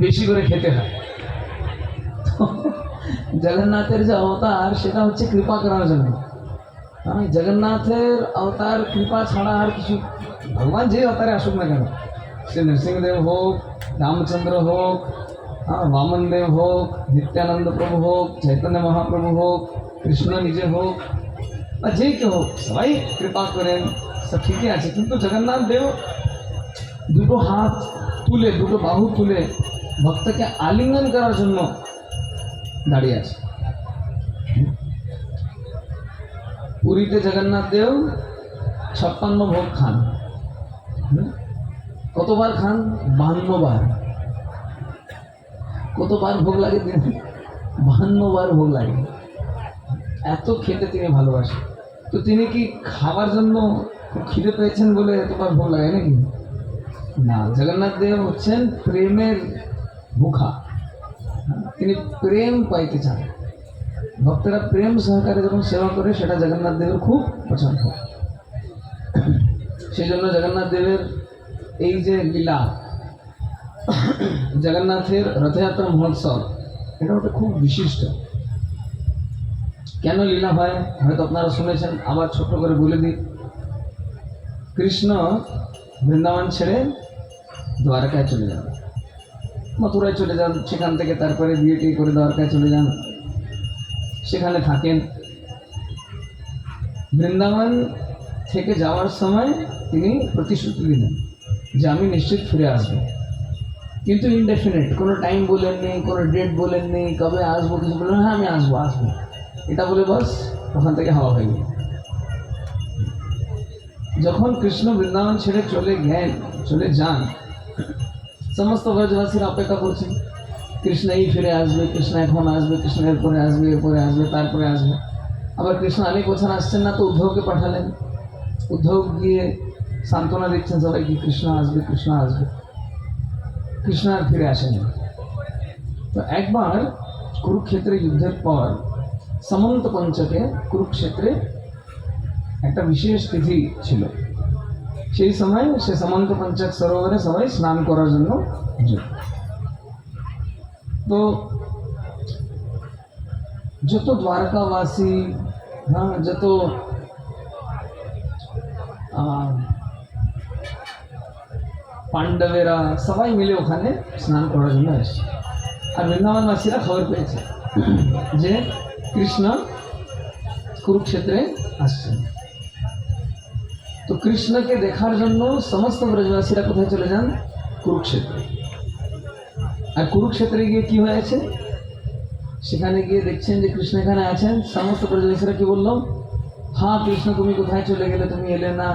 বেশি করে খেতে হয়। তো জগন্নাথের যে অবতার সেটা হচ্ছে কৃপা করার জন্য। জগন্নাথের অবতার কৃপা ছাড়া আর কিছু, ভগবান যে অবতারে আসুক না কেন, সে নৃসিংহদেব হোক, রামচন্দ্র হোক, वामन देव হোক, নিত্যানন্দ প্রভু হোক, চৈতন্য মহাপ্রভু হোক, কৃষ্ণ নিজে হোক বা যে কেউ হোক, সবাই কৃপা করেন, সব ঠিকই আছে। কিন্তু জগন্নাথ দেব দুটো হাত তুলে, দুটো বাহু তুলে ভক্তকে আলিঙ্গন করার জন্য দাঁড়িয়ে আছে। পুরীতে জগন্নাথ দেব 56 ভোগ খান। কতবার খান? 52 বার। কতবার ভোগ লাগে? 52 বার ভোগ লাগে। এত খেতে তিনি ভালোবাসেন। তো তিনি কি খাবার জন্য খিদে পেয়েছেন বলে এতবার ভোগ লাগে নাকি? না, জগন্নাথ দেব হচ্ছেন প্রেমের ভুখা। তিনি প্রেম পাইতে চান। ভক্তরা প্রেম সহকারে যখন সেবা করে সেটা জগন্নাথ দেবের খুব পছন্দ। সেই জন্য জগন্নাথ দেবের এই যে লীলা, জগন্নাথের রথযাত্রা মহোৎসব, এটা ওটা খুব বিশিষ্ট। কেন লীলা হয় হয়তো আপনারা শুনেছেন, আবার ছোট করে বলে দিই। কৃষ্ণ বৃন্দাবন ছেড়ে দ্বারকায় চলে যান, মথুরায় চলে যান, সেখান থেকে তারপরে বিয়ে টিয়ে করে দ্বারকায় চলে যান, সেখানে থাকেন। বৃন্দাবন থেকে যাওয়ার সময় তিনি প্রতিশ্রুতি দিলেন যে আমি নিশ্চিত ফিরে আসবো, কিন্তু ইনডেফিনিট, কোনো টাইম বলেননি, কোনো ডেট বলেননি, কবে আসবো কিছু বললেন, হ্যাঁ আমি আসবো আসবো, এটা বলে বাস ওখান থেকে হাওয়া হয়ে গেল। যখন কৃষ্ণ বৃন্দাবন ছেড়ে চলে যান, সমস্ত ব্রজবাসীরা অপেক্ষা করছেন, কৃষ্ণ এই ফিরে আসবে, কৃষ্ণ এখন আসবে, কৃষ্ণ এরপরে আসবে, এরপরে আসবে, তারপরে আসবে। আবার কৃষ্ণ অনেক বছর আসছেন না, তো উদ্ধবকে পাঠালেন। উদ্ধব গিয়ে সান্ত্বনা দিচ্ছেন সবাইকে, কৃষ্ণ আসবে, কৃষ্ণ আসবে। কৃষ্ণ আর ফিরে আসেনি। তো একবার কুরুক্ষেত্রে যুদ্ধের পর সমন্ত পঞ্চকে কুরুক্ষেত্রে একটা বিশেষ তিথি ছিল। সেই সময় সে সমন্ত পঞ্চক সরোবরে সবাই স্নান করার জন্য যেত। তো যত দ্বারকাবাসী, যত পাণ্ডবেরা সবাই মিলে ওখানে স্নান করার জন্য এসেছে। আর বৃন্দাবনবাসীরা খবর পেয়েছে যে কৃষ্ণ কুরুক্ষেত্রে আসছেন। তো কৃষ্ণকে দেখার জন্য সমস্ত ব্রজবাসীরা কোথায় চলে যান? কুরুক্ষেত্রে। আর কুরুক্ষেত্রে গিয়ে কি হয়েছে? সেখানে গিয়ে দেখছেন যে কৃষ্ণ এখানে আছেন। সমস্ত ব্রজবাসীরা কি বললো? হ্যাঁ কৃষ্ণ, তুমি কোথায় চলে গেলে? তুমি এলে না,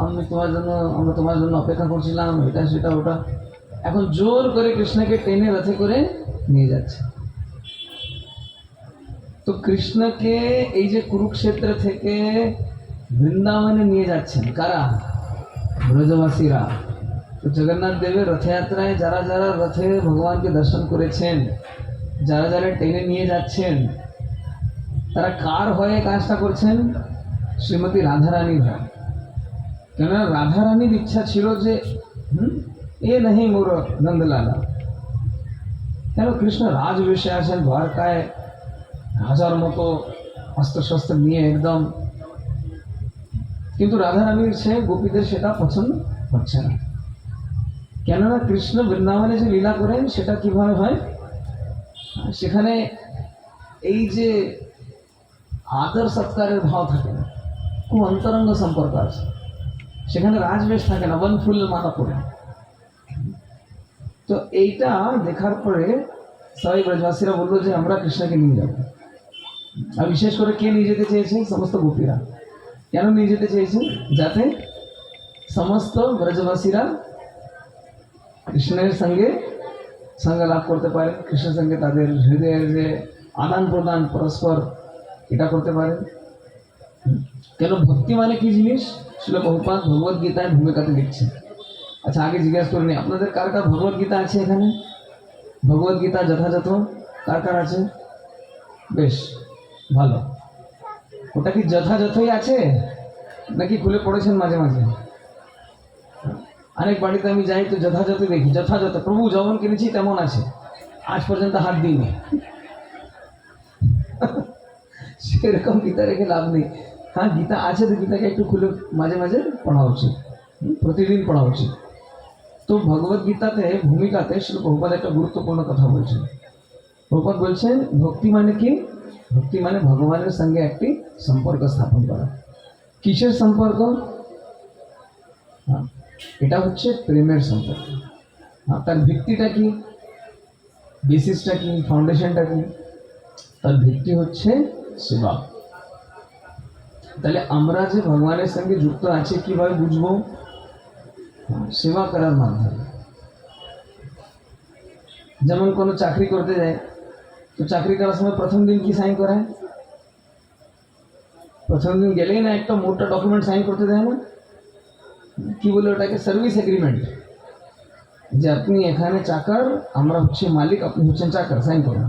আমরা তোমার জন্য অপেক্ষা করছিলাম, এটা সেটা ওটা। এখন জোর করে কৃষ্ণকে টেনে রথে করে নিয়ে যাচ্ছে। তো কৃষ্ণকে এই যে কুরুক্ষেত্র থেকে বৃন্দাবনে নিয়ে যাচ্ছেন কারা? ব্রজবাসীরা। তো জগন্নাথ দেবের রথযাত্রায় যারা যারা রথে ভগবানকে দর্শন করেছেন, যারা যারা টেনে নিয়ে যাচ্ছেন, তারা কার হয়ে কাজটা করছেন? শ্রীমতী রাধারানীর হয়। কেননা রাধারানীর ইচ্ছা ছিল যে এ নাহি মোর নন্দলালা। কেন? কৃষ্ণ রাজবেশে আছেন দ্বারকায়, রাজার মতো অস্ত্র শস্ত্র নিয়ে একদম, কিন্তু রাধারানীর সে গোপীদের সেটা পছন্দ হচ্ছে না। কেননা কৃষ্ণ বৃন্দাবনে যে লীলা করেন সেটা কিভাবে হয়, সেখানে এই যে আদর সৎকারের ভাব থাকে না, খুব অন্তরঙ্গ সম্পর্ক আছে। সেখানে রাজবেশ থাকে না, বনফুল মালা পড়ে। তো এইটা দেখার পরে সবাই ব্রজবাসীরা বললো যে আমরা কৃষ্ণকে নিয়ে যাব। আর বিশেষ করে কে নিয়ে যেতে চেয়েছে? সমস্ত গোপীরা। কেন নিয়ে যেতে চেয়েছে? যাতে সমস্ত ব্রজবাসীরা কৃষ্ণের সঙ্গে সঙ্গ লাভ করতে পারে, কৃষ্ণের সঙ্গে তাদের হৃদয়ের যে আদান প্রদান পরস্পর এটা করতে পারে। কেন? ভক্তি মানে কি জিনিস? শিল প্রভুপাদ ভগবদ গীতায় ভূমিকাতে লিখছেন। আচ্ছা, আগে জিজ্ঞাসা করে নিই, আপনাদের কার কার ভগবদ গীতা আছে এখানে? ভগবদ গীতা যথাযথ কার কার আছে? বেশ ভালো। ওটা কি যথাযথই আছে নাকি খুলে পড়েছেন মাঝে মাঝে? অনেক বাড়িতে আমি যাই তো যথাযথ দেখি, যথাযথ প্রভু যেমন কিনেছি তেমন আছে, আজ পর্যন্ত হাত দিইনি। সেরকম গীতা রেখে লাভ নেই। হ্যাঁ, গীতা আছে তো গীতাকে একটু খুলে মাঝে মাঝে পড়া উচিত, প্রতিদিন পড়া উচিত। তো ভগবত গীতাতে ভূমিকাতে শ্রী প্রভুপাদ একটা গুরুত্বপূর্ণ কথা বলছেন। প্রভুপাদ বলছেন ভক্তি মানে কি? ভক্তি মানে ভগবানের সঙ্গে একটি সম্পর্ক স্থাপন করা। কিসের সম্পর্ক? হ্যাঁ, এটা হচ্ছে প্রেমের সম্পর্ক। হ্যাঁ, তার ভিত্তিটা কি, বেসিসটা কি, ফাউন্ডেশনটা কি? তার ভিত্তি হচ্ছে সেবা। তাহলে আমরা যে ভগবানের সঙ্গে যুক্ত আছি কিভাবে বুঝবো? সেবা করার মাধ্যমে। যেমন কোনো চাকরি করতে যায়, তো চাকরি করার সময় প্রথম দিন কি সাইন করায়? প্রথম দিন গেলেই না একটা মোটা ডকুমেন্ট সাইন করতে দেয় না? কি বলে ওটাকে? Service agreement. যে আপনি এখানে চাকর, আমরা হচ্ছে মালিক, আপনি হচ্ছেন চাকর, সাইন করুন।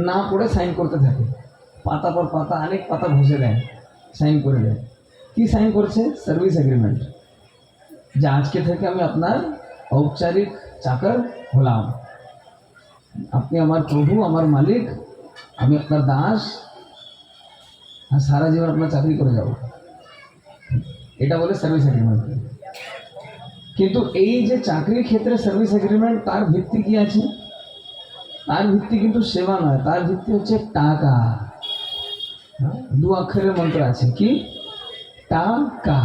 না পড়ে সাইন করতে থাকে, পাতা পর পাতা অনেক পাতা ঘষে দেয়, সাইন করে দেয়। কি সাইন করছে? Service agreement. যে আজকে থেকে আমি আপনার ঔপচারিক চাকর হলাম, আপনি আমার প্রভু, আমার মালিক, আমি আপনার দাস, আর সারা জীবন আপনার চাকরি করে যাব, এটা বলে সার্ভিস এগ্রিমেন্ট। কিন্তু এই যে চাকরির ক্ষেত্রে সার্ভিস এগ্রিমেন্ট, তার ভিত্তি কি আছে? তার ভিত্তি কিন্তু সেবা নয়, তার ভিত্তি হচ্ছে টাকা। দু অক্ষরের মন্ত্র আছে, কি? টাকা।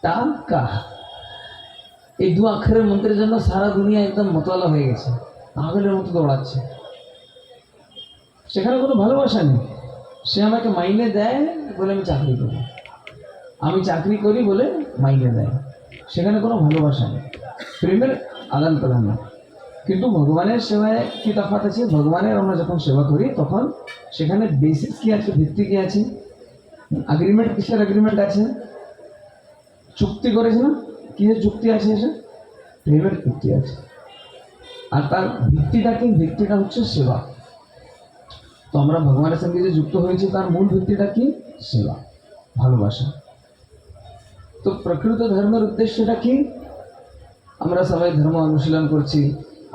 টাকা। এই দু অক্ষরের মন্ত্রের জন্য সারা দুনিয়া একদম মতওয়ালা হয়ে গেছে, পাগলের মতো দৌড়াচ্ছে। সেখানে কোনো ভালোবাসা নেই। সে আমাকে মাইনে দেয় বলে আমি চাকরি করি, আমি চাকরি করি বলে মাইনে দেয়। সেখানে কোনো ভালোবাসা নেই, প্রেমের আদান প্রদান না। কিন্তু ভগবানের সেবায় কি তফাৎ আছে? ভগবানের আমরা যখন সেবা করি তখন সেখানে বেসিস কি আছে, ভিত্তি কি আছে? এগ্রিমেন্ট। কিসের এগ্রিমেন্ট আছে? চুক্তি করেছে না? কিসের চুক্তি আছে? এসে প্রেমের চুক্তি আছে। আর তার ভিত্তিটা কি? ভিত্তিটা হচ্ছে সেবা। তো আমরা ভগবানের সঙ্গে যে যুক্ত হয়েছি তার মূল ভিত্তিটা কি? সেবা, ভালোবাসা। তো প্রকৃত ধর্মের উদ্দেশ্যটা কি? আমরা সবাই ধর্ম অনুশীলন করছি,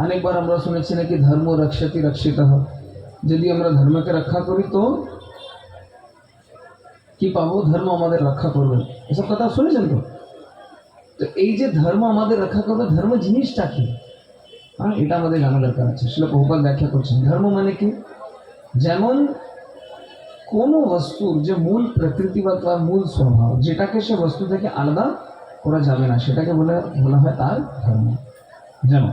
অনেকবার আমরা শুনেছি নাকি ধর্ম রক্ষতি রক্ষিত। যদি আমরা ধর্মকে রক্ষা করি তো কি পাবো? ধর্ম আমাদের রক্ষা করবে, এসব কথা শুনেছেন তো? তো এই যে ধর্ম আমাদের রক্ষা করবে, ধর্ম জিনিসটা কি? হ্যাঁ, এটা আমাদের জানা দরকার আছে। শ্রীল প্রভুপাদ ব্যাখ্যা করছেন ধর্ম মানে কি। যেমন কোনো বস্তুর যে মূল প্রকৃতি বা তার মূল স্বভাব, যেটাকে সে বস্তু থেকে আলাদা করা যাবে না, সেটাকে বলা হয় তার ধর্ম। যেমন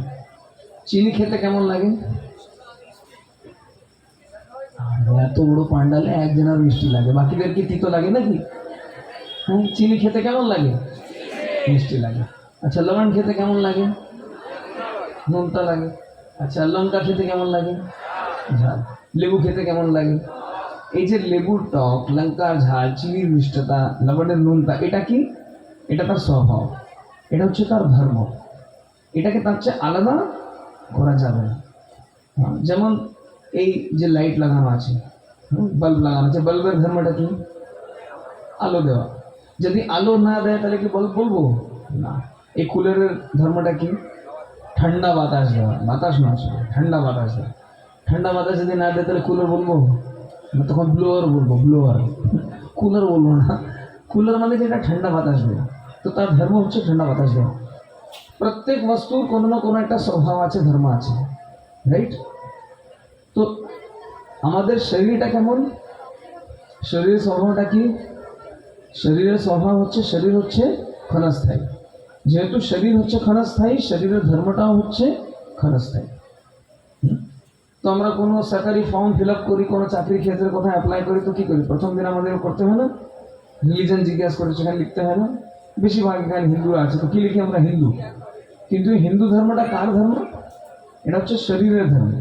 চিনি খেতে কেমন লাগে? এত বড় পান্ডালে একজনের মিষ্টি লাগে, বাকিদের কি তিতো লাগে নাকি? হ্যাঁ, চিনি খেতে কেমন লাগে? মিষ্টি লাগে। আচ্ছা, লবণ খেতে কেমন লাগে? নুনটা লাগে। আচ্ছা, লঙ্কা খেতে কেমন লাগে? ঝাল। লেবু খেতে কেমন লাগে? এই যে লেবুর টক, লঙ্কার ঝাল, চিনির মিষ্টতা, লবণের নুনতা, এটা কি? এটা তার স্বভাব, এটা হচ্ছে তার ধর্ম। এটাকে তার চেয়ে আলাদা করা যাবে না। যেমন এই যে লাইট লাগানো আছে, বাল্ব লাগানো আছে, বাল্বের ধর্মটা কি? আলো দেওয়া। যদি আলো না দেয় তাহলে কি বাল্ব বলবো? না। এই কুলারের ধর্মটা কি? ঠান্ডা বাতাস দেওয়া, বাতাস নয়, ঠান্ডা বাতাস দেওয়া। ঠান্ডা বাতাস যদি না দেয় তাহলে কুলার বলবো না, তখন ব্লোয়ার বলবো, ব্লোয়ার। কুলার বলবো না। কুলার মানে যেটা ঠান্ডা বাতাস দেয়, তো তার ধর্ম হচ্ছে ঠান্ডা বাতাস দেওয়া। প্রত্যেক বস্তুর কোনো না কোনো একটা স্বভাব আছে, ধর্ম আছে, রাইট? তো আমাদের শরীরটা কেমন? শরীরের স্বভাবটা কি? শরীরের স্বভাব হচ্ছে, শরীর হচ্ছে ক্ষণস্থায়ী। যেহেতু শরীর হচ্ছে ক্ষণস্থায়ী, শরীরের ধর্মটাও হচ্ছে ক্ষণস্থায়ী। তো আমরা কোনো সরকারি ফর্ম ফিল আপ করি, কোনো চাকরির ক্ষেত্রে কোথায় অ্যাপ্লাই করি, তো কী করি? প্রথম দিন আমাদের করতে হয় না, রিলিজন জিজ্ঞাসা করে সেখানে লিখতে হয় না? বেশিরভাগ এখানে হিন্দু আছে, তো কী লিখি আমরা? হিন্দু। কিন্তু হিন্দু ধর্মটা কার ধর্ম? এটা হচ্ছে শরীরের ধর্ম।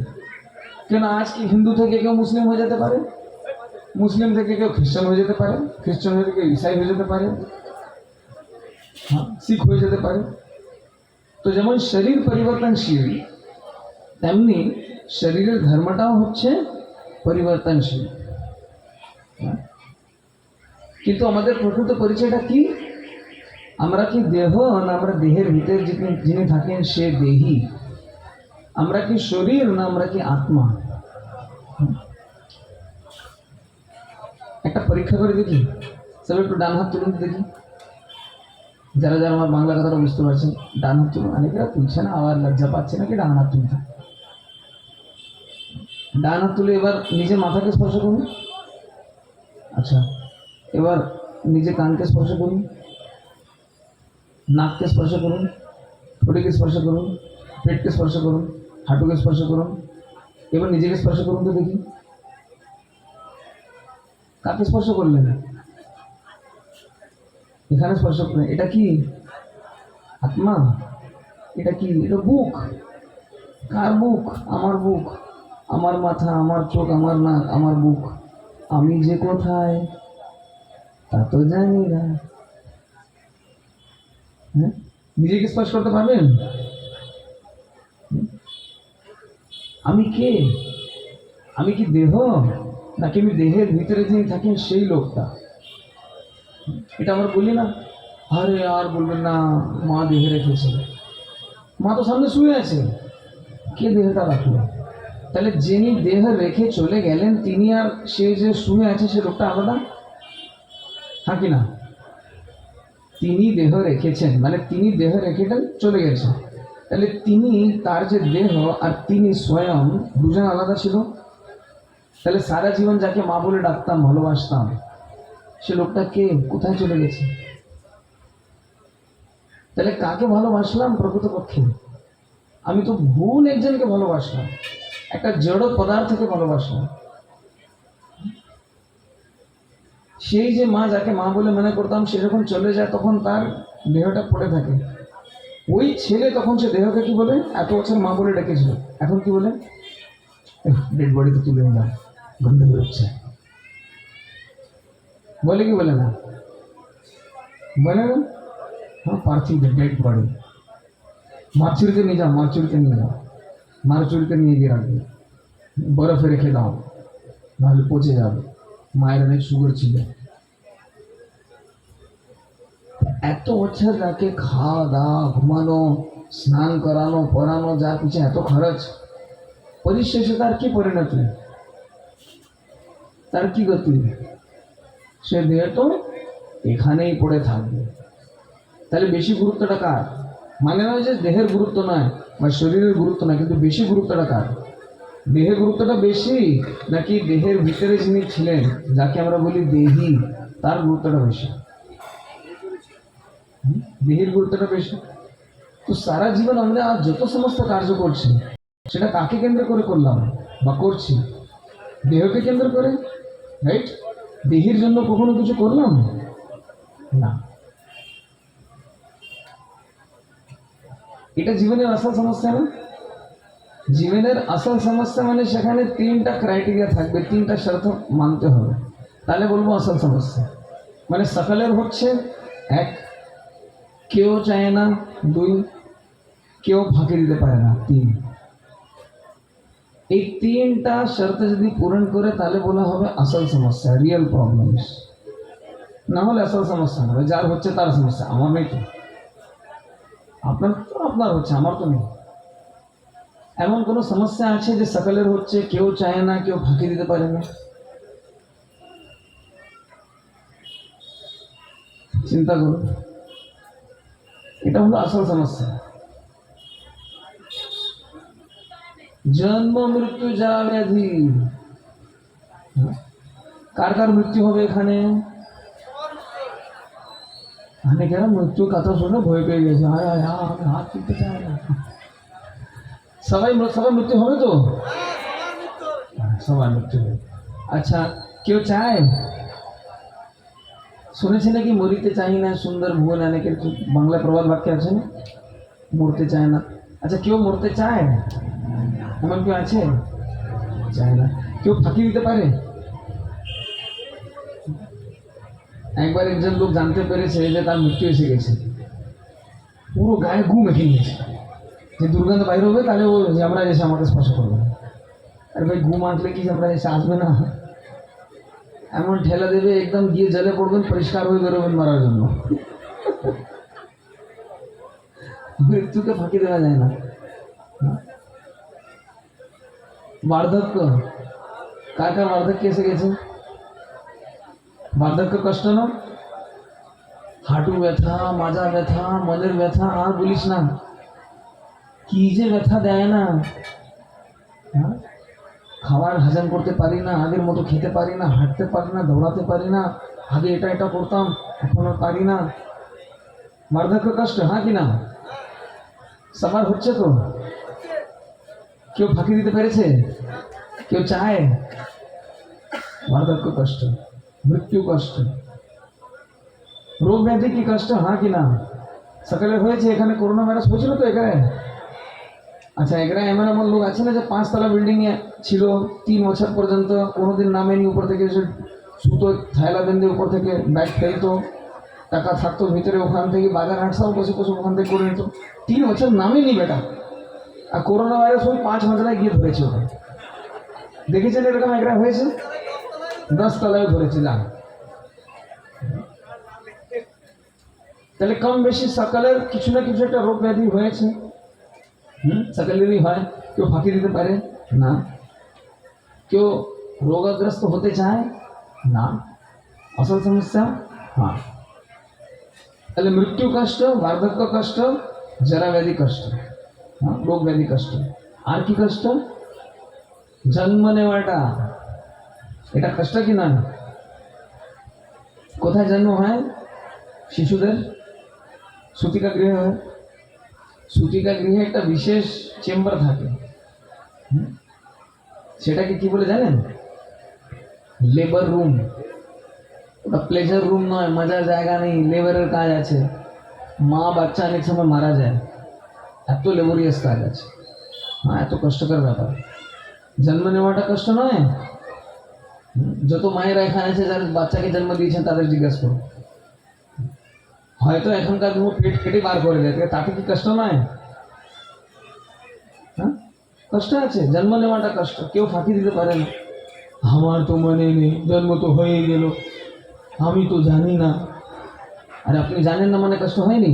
কেন আজ কি হিন্দু থেকে কেউ মুসলিম হয়ে যেতে পারে, মুসলিম থেকে কেউ খ্রিস্টান হয়ে যেতে পারে, খ্রিস্টান থেকে কেউ ঈসাই হয়ে যেতে পারে, হ্যাঁ, শিখ হয়ে যেতে পারে। তো যেমন শরীর পরিবর্তনশীল, তেমনি শরীরের ধর্মটাও হচ্ছে পরিবর্তনশীল। কিন্তু আমাদের প্রকৃত পরিচয়টা কি? আমরা কি দেহ না আমরা দেহের ভিতরে যিনি থাকেন সে দেহি? আমরা কি শরীর না আমরা কি আত্মা? একটা পরীক্ষা করে দেখি, সব একটু ডান হাত তুলুন দেখি। যারা যারা আমার বাংলা কথাটা বুঝতে পারছেন ডান হাত তুলুন। অনেকেরা তুলছে না, আবার লজ্জা পাচ্ছে নাকি ডান হাত তুলতে। ডান হাত তুলে এবার নিজের মাথাকে স্পর্শ করুন। আচ্ছা, এবার নিজে কানকে স্পর্শ করুন, নাককে স্পর্শ করুন, ঠোঁটকে স্পর্শ করুন, পেটকে স্পর্শ করুন, হাঁটুকে স্পর্শ করুন। এবার নিজেকে স্পর্শ করুন তো দেখি। কাকে স্পর্শ করলেন? এখানে স্পর্শ করলেন। এটা কি আত্মা? এটা কি? এটা বুক। কার বুক? আমার বুক, আমার মাথা, আমার চোখ, আমার নাক, আমার বুক। আমি যে কোথায় তা তো জানি না। হ্যাঁ, নিজেকে স্পর্শ করতে পারবেন? আমি কে? আমি কি দেহ নাকি আমি দেহের ভিতরে যিনি থাকেন সেই লোকটা? এটা আমরা বলি না, আরে আর বলবেন না, মা দেহে রেখেছে। মা তো সামনে শুয়ে আছে, কে দেহটা রাখলো? তাহলে যিনি দেহ রেখে চলে গেলেন তিনি আর সে যে শুয়ে আছে সে লোকটা আলাদা? হ্যাঁ কি না? তিনি দেহ রেখেছেন মানে তিনি দেহ রেখে চলে গেছেন। তাহলে তিনি, তার যে দেহ আর তিনি স্বয়ং দুজন আলাদা ছিল। তাহলে সারা জীবন যাকে মা বলে ডাকতাম, ভালোবাসতাম, সে লোকটা কে? কোথায় চলে গেছে? তাহলে কাকে ভালোবাসলাম প্রকৃতপক্ষে? আমি তো ভুল একজনকে ভালোবাসলাম, একটা জড় পদার্থকে ভালোবাসলাম। সেই যে মা, যাকে মা বলে মনে করতাম, সে যখন চলে যায় তখন তার দেহটা পড়ে থাকে। ওই ছেলে তখন সে দেহকে কি বলে? এত বছর মা বলে ডেকেছিল, এখন কি বলে? ডেড বডিতে তুলে নিলাম, গন্ধ বেরোচ্ছে। বলে কি বলে না? বলে না? হ্যাঁ, পার্থিব ডেড বডি। মারচুরিতে নিয়ে যাও, মারচুরিতে নিয়ে যাও, মারচুরিতে নিয়ে গিয়ে রাখবে, বরফে রেখে দাও, নাহলে পচে যাবে। মায়ের অনেক সুগার ছিল। এত বছর যাকে খাওয়া দাওয়া, ঘুমানো, স্নান করানো, পড়ানো, যার পিছনে এত খরচ, পরিশেষে তার কি পরিণতি? তার কি গতি? সে দেহ তো এখানেই পড়ে থাকবে। তাহলে বেশি গুরুত্বটা কার? মানে নয় যে দেহের গুরুত্ব নয় বা শরীরের গুরুত্ব নয়, কিন্তু বেশি গুরুত্বটা কার? দেহের গুরুত্বটা বেশি নাকি দেহের ভিতরে যিনি ছিলেন, যাকে আমরা বলি দেহি, তার গুরুত্বটা বেশি? দেহের গুরুত্বটা বেশি। তো সারা জীবন আমরা যত সমস্ত কার্য করছি সেটা কাকে কেন্দ্র করে করলাম বা করছি? দেহকে কেন্দ্র করে, রাইট? দেহের জন্য কখনো কিছু করলাম না। এটা জীবনের আসল সমস্যা না? জীবনের আসল সমস্যা মানে সেখানে তিনটা ক্রাইটেরিয়া থাকবে, তিনটা শর্ত মানতে হবে, তাহলে বলবো আসল সমস্যা। মানে সকালের হচ্ছে এক, কেউ চায় না; দুই, কেউ ফাঁকি দিতে পারে না; তিন। এই তিনটা শর্ত যদি পূরণ করে তাহলে বলা হবে আসল সমস্যা, রিয়েল প্রবলেমস। না হলে আসল সমস্যা হবে, যার হচ্ছে তার সমস্যা, আমার নেই তো। আপনার তো আপনার হচ্ছে, আমার তো নেই। এমন কোনো সমস্যা আছে যে সকালের হচ্ছে, কেউ চায় না, কেউ ফাঁকি দিতে পারে না? চিন্তা করুন, এটা হলো আসল সমস্যা। জন্ম মৃত্যু যা ব্যাধি, কার কার মৃত্যু হবে এখানে? অনেকেরা মৃত্যুর কথা শুনে ভয় পেয়ে গেছে, হায় হায় হায়, আমি হাত তুলতে চাই না। সবাই সবার মৃত্যু হবে তো? সবার মৃত্যু হবে। আচ্ছা, কেউ চায়? শুনেছি নাকি মরিতে চাই না সুন্দর ভুবন, অনেকের বাংলা প্রবাদ বাক্য আছে না, মরতে চায় না। আচ্ছা, কেউ মরতে চায়? এমন কেউ আছে? চায় না। কেউ ফাঁকি দিতে পারে? একবার একজন লোক জানতে পেরেছে যে তার মৃত্যু এসে গেছে, পুরো গায়ে গু মেখে নিয়েছে, যে দুর্গন্ধ বাইর হবে তাহলে ও যে আমরা এসে আমাকে স্পর্শ করবে। আর ভাই, গু মাখলে কি আমরা এসে আসবে না? এমন ঠেলা দেবে, একদম গিয়ে জলে পড়বেন, পরিষ্কার হয়ে বেরোবেন মারার জন্য। মৃত্যুকে ফাঁকি দেওয়া যায় না। বার্ধক্য, কার কার বার্ধক্য এসে গেছে? বার্ধক্য কষ্ট না? হাঁটু ব্যথা, মাজা ব্যথা, মনের ব্যথা, আর বলিস না, কি যে ব্যথা দেয় না। হ্যাঁ? খাবার হজম করতে পারি না, আগের মতো খেতে পারি না, হাঁটতে পারি না, দৌড়াতে পারি না। আগে এটা এটা করতাম, এখন আর পারি না। বার্ধক্য কষ্ট, হ্যাঁ কি না? সবার হচ্ছে তো? কেউ ফাঁকি দিতে পেরেছে? কেউ চায়? বার্ধক্য কষ্ট, মৃত্যু কষ্ট, রোগ ব্যাধি কি কষ্ট, হ্যাঁ কি না? সকালে হয়েছে এখানে করোনা ভাইরাস হয়েছিল তো এখানে। আচ্ছা, এখানে এমন এমন লোক আছে না যে 5 তলা বিল্ডিং এ ছিল, 3 বছর পর্যন্ত কোনোদিন নামেনি, উপর থেকে এসে সুতো থাইলা বেঁধে উপর থেকে ব্যাগ ফেলতো, টাকা থাকতো ভিতরে, ওখান থেকে বাজার হাট সব বসে বসে ওখান থেকে করে নিত। 3 বছর নামেনি বেটা, আর করোনা ভাইরাস ওই 5 মাত্রায় গিয়ে ধরেছে ওখানে। দেখেছেন এরকম একটা হয়েছে? 10 তলায় ধরেছিলাম। তাহলে কম বেশি সকালের কিছু না কিছু একটা রোগ ব্যাধি হয়েছে। সকালেরই হয়। কেউ ফাঁকি দিতে পারে না, কেউ রোগগ্রস্ত হতে চায় না। আসল সমস্যা, হ্যাঁ। তাহলে মৃত্যু কষ্ট, বার্ধক্য কষ্ট, জরা ব্যাধি কষ্ট, হ্যাঁ, রোগ ব্যাধি কষ্ট। আর কি কষ্ট? জন্ম নেওয়াটা, এটা কষ্ট কি না? কোথায় জন্ম হয় শিশুদের? সূতিকা গৃহে হয়। সূতিকা গৃহে একটা বিশেষ চেম্বার থাকে, সেটাকে কি বলে জানেন? Labour room. ওটা প্লেজার রুম নয়, মজার জায়গা নেই, লেবারের কাজ আছে। মা বাচ্চা অনেক সময় মারা যায়, এত লেবরিয়াস কাজ আছে। হ্যাঁ, এত কষ্টকর ব্যাপার। জন্ম নেওয়াটা কষ্ট নয়? যত মায়েরা এখানে আছে যারা বাচ্চাকে জন্ম দিয়েছেন তাদের জিজ্ঞাসা করো, হয়তো এখনকার পেট কেটে বার করে দেয়, তাতে কি কষ্ট নয়? হ্যাঁ, কষ্ট আছে। জন্ম নেওয়াটা কষ্ট, কেউ ফাঁকি দিতে পারে না। আমার তো মনে নেই, জন্ম তো হয়ে গেল, আমি তো জানি না। আর আপনি জানেন না মানে কষ্ট হয়নি?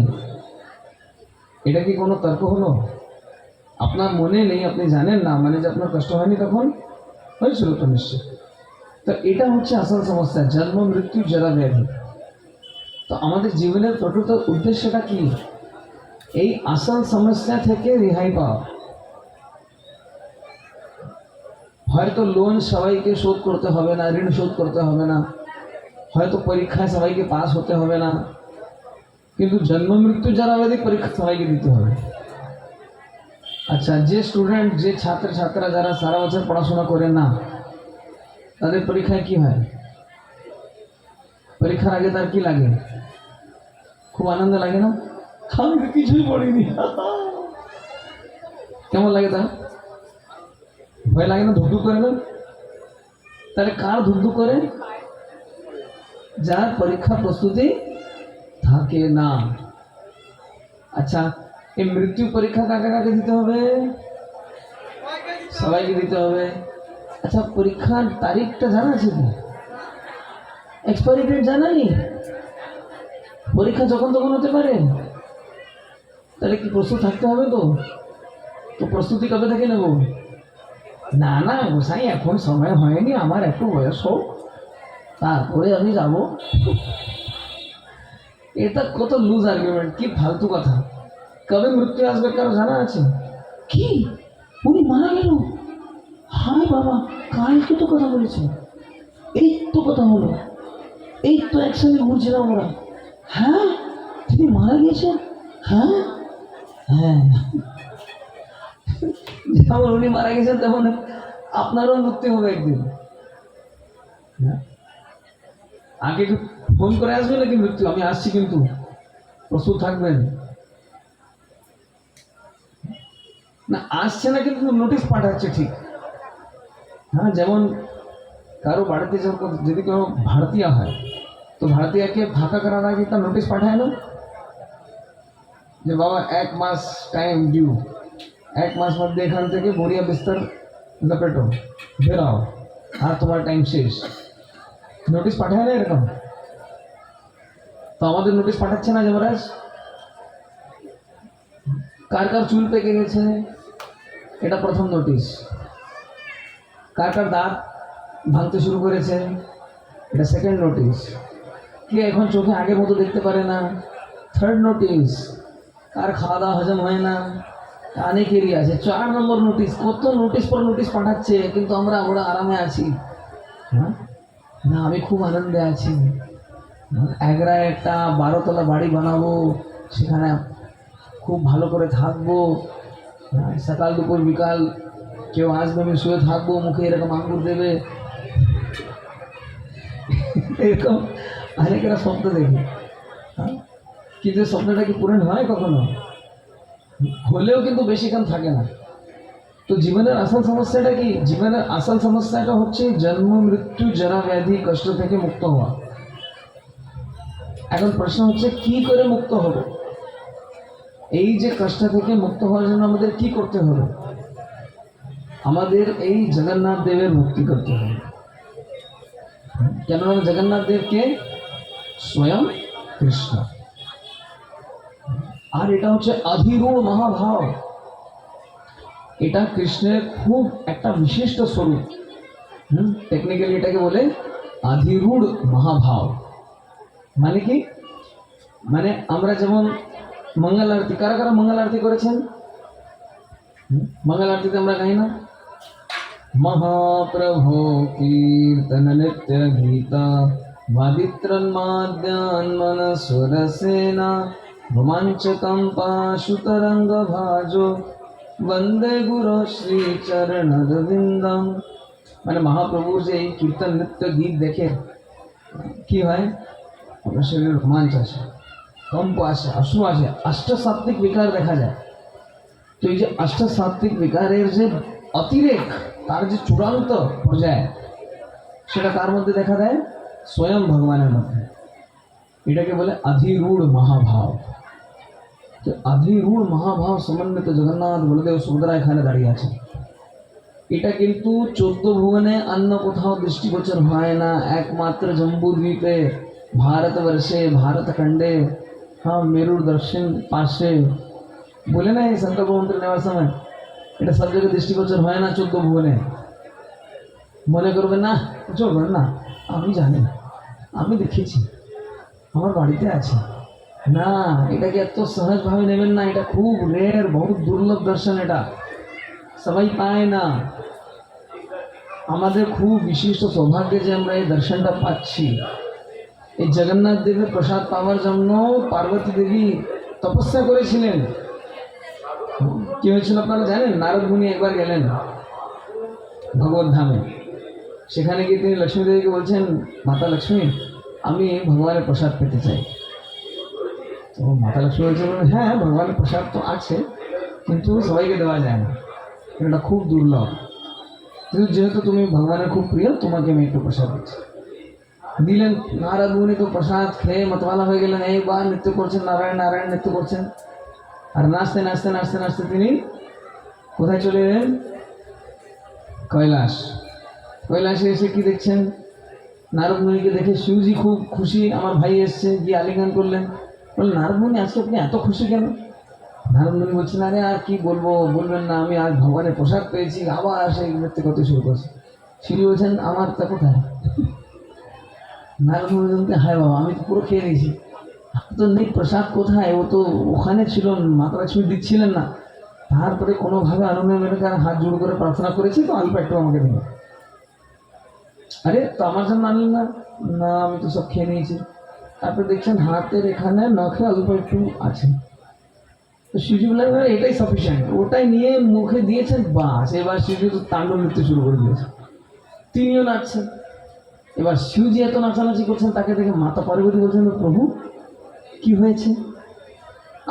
এটা কি কোনো তর্ক হলো? আপনার মনে নেই, আপনি জানেন না মানে যে আপনার কষ্ট হয়নি, তখন হয়েছিল তো নিশ্চয়। তো এটা হচ্ছে আসল সমস্যা, জন্ম মৃত্যু জরা ব্যাধি। তো আমাদের জীবনের প্রকৃত উদ্দেশ্যটা কি? এই আসল সমস্যা থেকে রেহাই পাওয়া। হয়তো লোন সবাইকে শোধ করতে হবে না, ঋণ শোধ করতে হবে না, হয়তো পরীক্ষায় সবাইকে পাস হতে হবে না, কিন্তু জন্ম মৃত্যু যারা ব্যাধি পরীক্ষা সবাইকে দিতে হবে। আচ্ছা, যে স্টুডেন্ট, যে ছাত্র ছাত্রীরা যারা সারা বছর পড়াশোনা করে না, তাদের পরীক্ষায় কি হয়? পরীক্ষার আগে তার কি লাগে? খুব আনন্দ লাগে না? আমি তো কিছুই পড়িনি, কেমন লাগে তার? ভয় লাগে না? ধুকধুক করে না? তাহলে কার ধুকধুক করে? যার পরীক্ষা প্রস্তুতি থাকে না। আচ্ছা, এই মৃত্যু পরীক্ষা কাকে কাকে দিতে হবে? সবাইকে দিতে হবে। আচ্ছা, পরীক্ষার তারিখটা জানা আছে কি? এক্সপায়ারি ডেট জানা নেই? পরীক্ষা যখন তখন হতে পারে। তাহলে কি প্রস্তুত থাকতে হবে? তো তো প্রস্তুতি কবে থেকে নেব? না না গোসাই, এখন সময় হয়নি, আমার একটু বয়স হোক, তারপরে আমি যাব। এটা কত লুজ আর্গুমেন্ট, কি ফালতু কথা। কবে মৃত্যু আসবে কারো জানা আছে কি? উনি মারা গেল, হায় বাবা, কালকে তো কথা বলেছে, এই তো কথা হলো, এই তো একসঙ্গে ঘুরছিলাম আমরা। হ্যাঁ, তিনি মারা গিয়েছেন? হ্যাঁ হ্যাঁ, যেমন উনি মারা গেছেন তেমন আপনারও মৃত্যু হবে একদিন। আগে একটু ফোন করে আসবে নাকি মৃত্যু, আমি আসছি, কিন্তু প্রস্তুত থাকবেন। না, আসছে না কিন্তু নোটিশ পাঠাচ্ছে ঠিক। হ্যাঁ, যেমন কারো বাড়িতে যদি কোনো ভাড়াটিয়া হয়, তো ভাড়াটিয়াকে ফাঁকা করার আগে তার নোটিশ পাঠায় না যে বাবা 1 মাস টাইম ডিউ, 1 মাস মধ্যে এখান থেকে বড়িয়া বিস্তার লপেটো, বেরাও, আর তোমার টাইম শেষ। নোটিশ পাঠায় না এরকম? তো আমাদের নোটিশ পাঠাচ্ছে না যমরাজ? কার কার চুল পেকে গেছে, এটা প্রথম নোটিশ। কার কার দাঁত ভাঙতে শুরু করেছে, এটা সেকেন্ড নোটিশ। কে এখন চোখে আগের মতো দেখতে পারে না, থার্ড নোটিশ। কার খাওয়া দাওয়া হজম হয় না, অনেকেরই আছে। 4 নম্বর নোটিশ। কত নোটিশ পর নোটিশ পাঠাচ্ছে, কিন্তু আমরা ওরা আরামে আছি। হ্যাঁ না, আমি খুব আনন্দে আছি। একরা একটা 12 তলা বাড়ি বানাবো, সেখানে খুব ভালো করে থাকবো। সকাল দুপুর বিকাল কেউ আসবে, আমি শুয়ে থাকবো, মুখে এরকম আঙ্গুর দেবে, এরকম অনেকেরা স্বপ্ন দেখে। হ্যাঁ, কিন্তু স্বপ্নটা কি পূরণ হয় কখনো? হলেও কিন্তু বেশিক্ষণ থাকে না। তো জীবনের আসল সমস্যাটা কি? জীবনের আসল সমস্যাটা হচ্ছে জন্ম মৃত্যু জরা ব্যাধি কষ্ট থেকে মুক্ত হওয়া। এখন প্রশ্ন হচ্ছে কি করে মুক্ত হবে? এই যে কষ্ট থেকে মুক্ত হওয়ার জন্য আমাদের কি করতে হবে? আমাদের এই জগন্নাথ দেবের মুক্তি করতে হবে। কেননা জগন্নাথ দেবকে স্বয়ং কৃষ্ণ। আর এটা হচ্ছে অধিরূঢ় মহাভাব। এটা কৃষ্ণের খুব একটা বিশিষ্ট স্বরূপ। টেকনিক্যালি এটাকে বলে অধিরূঢ় মহাভাব। মানে কি? মানে আমরা যেমন মঙ্গল আরতি, কারা কারা মঙ্গল আরতি করেছেন? মঙ্গল আরতিতে আমরা গাই না, महाप्रभो कीर्तन नित्य गीता वादित्रन्माद्यान् मनसुरसेना रोमाञ्चकं पाशुतरंग भाजो वंदे गुरो श्री चरणरविंदम। মানে মহাপ্রভুর যে এই কীর্তন নৃত্য গীত দেখে কি হয়? আপনার শরীরে রোমাঞ্চ আসে, কম্প আসে, অশ্রু আসে, অষ্টসাত্ত্বিক বিকার দেখা যায়। তো এই যে অষ্টসাত্ত্বিক বিকারের যে অতিরেক, তার যে চূড়ান্ত পর্যায়ে, সেটা কার মধ্যে দেখা দেয়? স্বয়ং ভগবানের মধ্যে। এটাকে বলে অধিরূঢ় মহাভাব। তো অধিরূঢ় মহাভাব সমন্বিত জগন্নাথ বলদেব সুভদ্রা এখানে দাঁড়িয়ে আছে। এটা কিন্তু 14 ভুবনে অন্য কোথাও দৃষ্টিগোচর হয় না, একমাত্র জম্বু দ্বীপে, ভারতবর্ষে, ভারতখণ্ডে, हाँ मेरुर दक्षिण पाशे बोले ना এই সংকল্প মন্ত্র নেওয়ার সময়, এটা সব জায়গায় দৃষ্টিগোচর হয় না 14 ভুবনে। মনে করবেন না, চলবেন না, আমি জানি, আমি দেখেছি, আমার বাড়িতে আছে না, এটাকে এত সহজভাবে নেবেন না। এটা খুব রেয়ার, বহুত দুর্লভ দর্শন, এটা সবাই পায় না। আমাদের খুব বিশিষ্ট সৌভাগ্য যে আমরা এই দর্শনটা পাচ্ছি। এই জগন্নাথ দেবের প্রসাদ পাওয়ার জন্য পার্বতী দেবী তপস্যা করেছিলেন। কি হয়েছিল আপনারা জানেন? নারদ মুনি একবার গেলেন ভগবত ধামে। সেখানে গিয়ে তিনি লক্ষ্মী দেবীকে বলছেন, মাতা লক্ষ্মী, আমি ভগবানের প্রসাদ পেতে চাই। তো মাতা লক্ষ্মী বলছেন, হ্যাঁ ভগবানের প্রসাদ তো আছে, কিন্তু সবাইকে দেওয়া যায় না, এটা খুব দুর্লভ। কিন্তু যেহেতু তুমি ভগবানের খুব প্রিয়, তোমাকে আমি একটু প্রসাদ দিচ্ছি। দিলেন। নারদ মুনি তো প্রসাদ খেয়ে মতওয়ালা হয়ে গেলেন। একবার নৃত্য করছেন, নারায়ণ নারায়ণ নৃত্য করছেন। আর নাচতে নাচতে নাচতে নাচতে তিনি কোথায় চলে এলেন? কৈলাস। কৈলাসে এসে কি দেখছেন? নারদ মুনিকে দেখে শিবজি খুব খুশি, আমার ভাই এসছে, গিয়ে আলিঙ্গন করলেন। বললেন, নারদ মুনি আজকে আপনি এত খুশি কেন? নারদ মুনি বলছেন, আরে আর কি বলবো, বলবেন না, আমি আজ ভগবানের প্রসাদ পেয়েছি। আবার সেই নৃত্য করতে শুরু করছে। শিবজি বলছেন, আমার তা কোথায়? নারদ মুনি বলছেন, হায় বাবা, আমি তো পুরো খেয়ে নিয়েছি, তো নেই প্রসাদ কোথায়? ও তো ওখানে ছিল, মাতা লক্ষ্মী দিচ্ছিলেন না। তারপরে কোনোভাবে আনন্দ মেরে হাত জোড় করে প্রার্থনা করেছি, তো অল্প একটু আমাকে দিন। আরে তো আমার জন্য আনলেন না? না, আমি তো সব খেয়ে নিয়েছি। তারপরে দেখছেন হাতের এখানে নখে অল্প একটু আছে। তো শিবজি বললেন, এটাই সাফিসিয়েন্ট, ওটাই নিয়ে মুখে দিয়েছেন, বাস। এবার শিবজি তো তাণ্ডব নৃত্য শুরু করে দিয়েছে, তিনিও নাচছেন। এবার শিবজি এত নাচানাচি করছেন, তাকে দেখে মাতা পার্বতী বলছেন, প্রভু কি হয়েছে?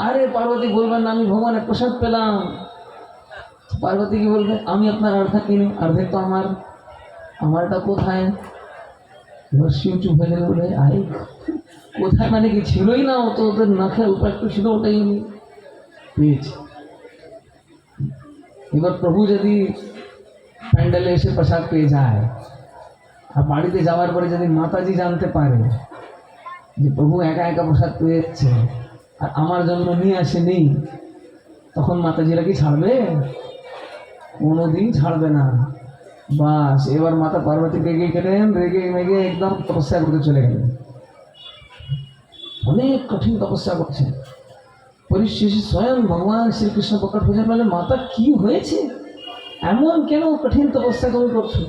আরে পার্বতী বলবেন না, আমি ভগবানের প্রসাদ পেলাম। পার্বতী কি বলবে? আমি আপনার অর্ধেক কিনি, অর্ধেক তো আমার, আমারটা কোথায়? এবার শিব চুপ হয়ে গেলে বলে, আরে কোথায় মানে কি, ছিলই না, ও তো ওদের নখে অল্প একটু ছিল, ওটাই আমি পেয়েছি। এবার প্রভু যদি প্যান্ডেলে এসে প্রসাদ পেয়ে যায়, আর বাড়িতে যাওয়ার পরে যদি মাতাজি জানতে পারে যে প্রভু একা একা প্রসাদ পেয়ে যাচ্ছে আর আমার জন্য নিয়ে আসেনি, তখন মাতাজিরা কি ছাড়বে? কোনোদিন ছাড়বে না। বাস এবার মাতা পার্বতী রেগে গেলেন, রেগে মেগে একদম তপস্যা করতে চলে গেলেন। অনেক কঠিন তপস্যা করছেন। পরিশেষে স্বয়ং ভগবান শ্রীকৃষ্ণ প্রকট হয়ে বলে, মাতা কি হয়েছে, এমন কেন কঠিন তপস্যা তুমি করছো?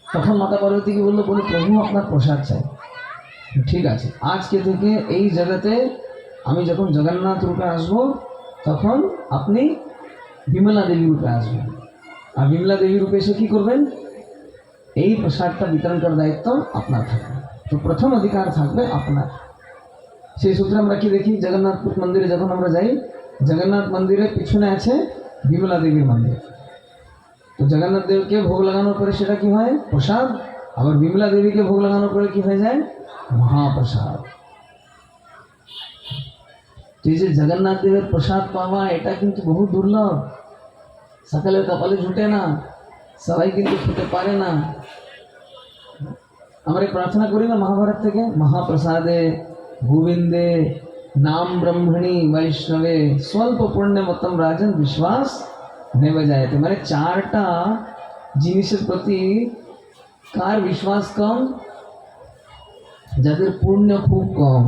তখন মাতা পার্বতী কি বললো, বলে প্রভু আপনার প্রসাদ চাই। ঠিক আছে, আজকে থেকে এই জগতে আমি যখন জগন্নাথ রূপে আসবো তখন আপনি বিমলা দেবী রূপে আসবেন। আর বিমলা দেবী রূপে এসে কী করবেন? এই প্রসাদটা বিতরণ করার দায়িত্ব আপনার থাকবে। তো প্রথম অধিকার থাকবে আপনার। সেই সূত্রে আমরা কি দেখি, জগন্নাথ মন্দিরে যখন আমরা যাই, জগন্নাথ মন্দিরের পিছনে আছে বিমলা দেবীর মন্দির। তো জগন্নাথ দেবকে ভোগ লাগানোর পরে সেটা কি হয়? প্রসাদ। আবার বিমলা দেবীকে ভোগ লাগানোর পরে কি হয়ে যায়? মহাপ্রসাদ। তো এই যে জগন্নাথ দেবের প্রসাদ পাওয়া, এটা কিন্তু বহু দুর্লভ। সকালের কপালে জুটে না, সবাই কিন্তু খেতে পারে না। আমরা প্রার্থনা করি না মহাভারত থেকে, মহাপ্রসাদে গোবিন্দে নাম ব্রহ্মণী বৈষ্ণবে স্বল্প পুণ্য মতম রাজন বিশ্বাস নেবে যায়। মানে চারটা জিনিসের প্রতি কার বিশ্বাস কম? যাদের পুণ্য খুব কম।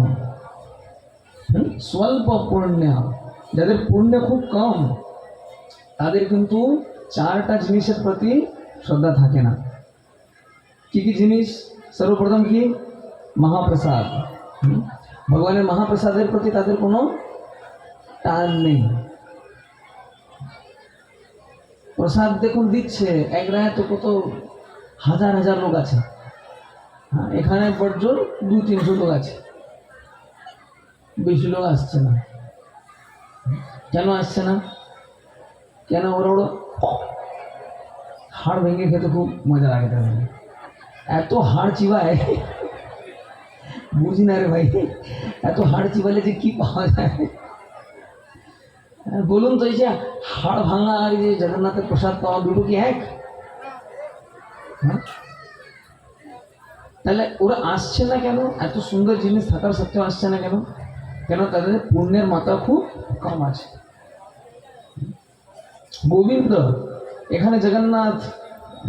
স্বল্প পুণ্য, যাদের পুণ্য খুব কম তাদের কিন্তু চারটা জিনিসের প্রতি শ্রদ্ধা থাকে না। কি কি জিনিস? সর্বপ্রথম কি? মহাপ্রসাদ। ভগবানের মহাপ্রসাদের প্রতি তাদের কোনো টান নেই। প্রসাদ দেখুন দিচ্ছে, এক রায় তো কত হাজার হাজার লোক আছে। হ্যাঁ, এখানে বড়জোর 200-300 লোক আছে, বেশি লোক আসছে না। কেন আসছে না? কেন? ওরা হাড় ভেঙে খেতে খুব মজা লাগে তাদের। এত হাড় চিবায়, বুঝি না রে ভাই, এত হাড় চিবালে যে কি পাওয়া যায় বলুন তো? এই যে হাড় ভাঙা আর এই যে জগন্নাথের প্রসাদ পাওয়া, দুটো কি এক? তাহলে ওরা আসছে না কেন? এত সুন্দর জিনিস থাকার সত্ত্বেও আসছে না কেন? কেন? তাদের পুণ্যের মাত্রা খুব কম আছে। গোবিন্দ, এখানে জগন্নাথ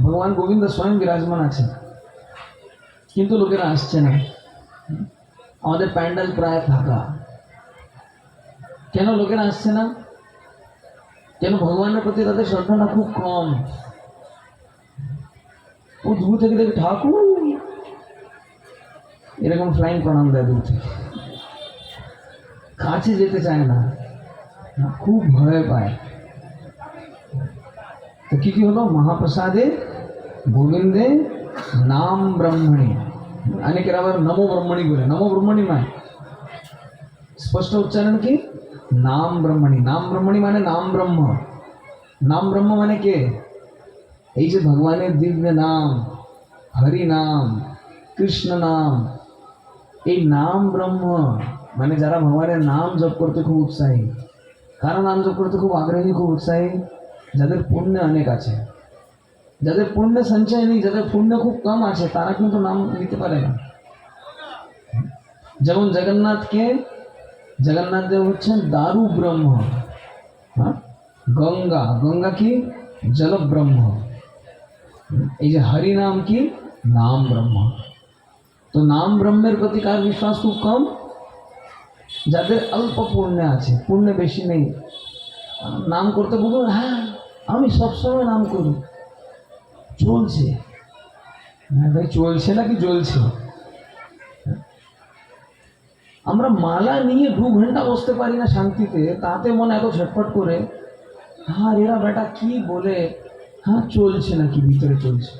ভগবান গোবিন্দ স্বয়ং বিরাজমান আছে, কিন্তু লোকেরা আসছে না। আমাদের প্যান্ডেল প্রায় ফাঁকা। কেন লোকেরা আসছে না? কেন? ভগবানের প্রতি তাদের শ্রদ্ধাটা খুব কম। ও দূর থেকে দেখে ঠাকুর এরকম ফ্লাইং প্রণাম দেয় দূর থেকে, কাছে যেতে চায় না, খুব ভয় পায়। তো কি কি হলো? মহাপ্রসাদে গোবিন্দে নাম ব্রহ্মণী। অনেকের আবার নমো ব্রহ্মণী বলে। নমো ব্রহ্মণী নয়, স্পষ্ট উচ্চারণ কি? নাম ব্রহ্মণী। নাম ব্রহ্মণী মানে নাম ব্রহ্ম। নাম ব্রহ্ম মানে কে? এই যে ভগবানের দিব্য নাম, হরি নাম, কৃষ্ণ নাম, এই নাম ব্রহ্ম মানে যারা ভগবানের নাম জপ করতে খুব উৎসাহী। কারা নাম জপ করতে খুব আগ্রহী, খুব উৎসাহী? যাদের পুণ্য অনেক আছে। যাদের পুণ্য সঞ্চয় নেই, যাদের পুণ্য খুব কম আছে, তারা কিন্তু নাম নিতে পারে না। যেমন জগন্নাথকে, জগন্নাথ দেব হচ্ছেন দারু ব্রহ্ম। হ্যাঁ, গঙ্গা, গঙ্গা কি? জল ব্রহ্ম। এই যে হরি নাম কি? নাম ব্রহ্ম। তো নাম ব্রহ্মের প্রতি কার বিশ্বাস খুব কম? যাদের অল্প পুণ্য আছে, পুণ্য বেশি নেই। নাম করতে বলুন, হ্যাঁ আমি সবসময় নাম করি, চলছে। হ্যাঁ ভাই, চলছে নাকি জ্বলছে? আমরা মালা নিয়ে 2 ঘন্টা বসতে পারি না শান্তিতে, তাতে মনে এত ছটফট করে, হ্যাঁ এরা বেটা কি বলে, হ্যাঁ চলছে নাকি ভিতরে চলছে।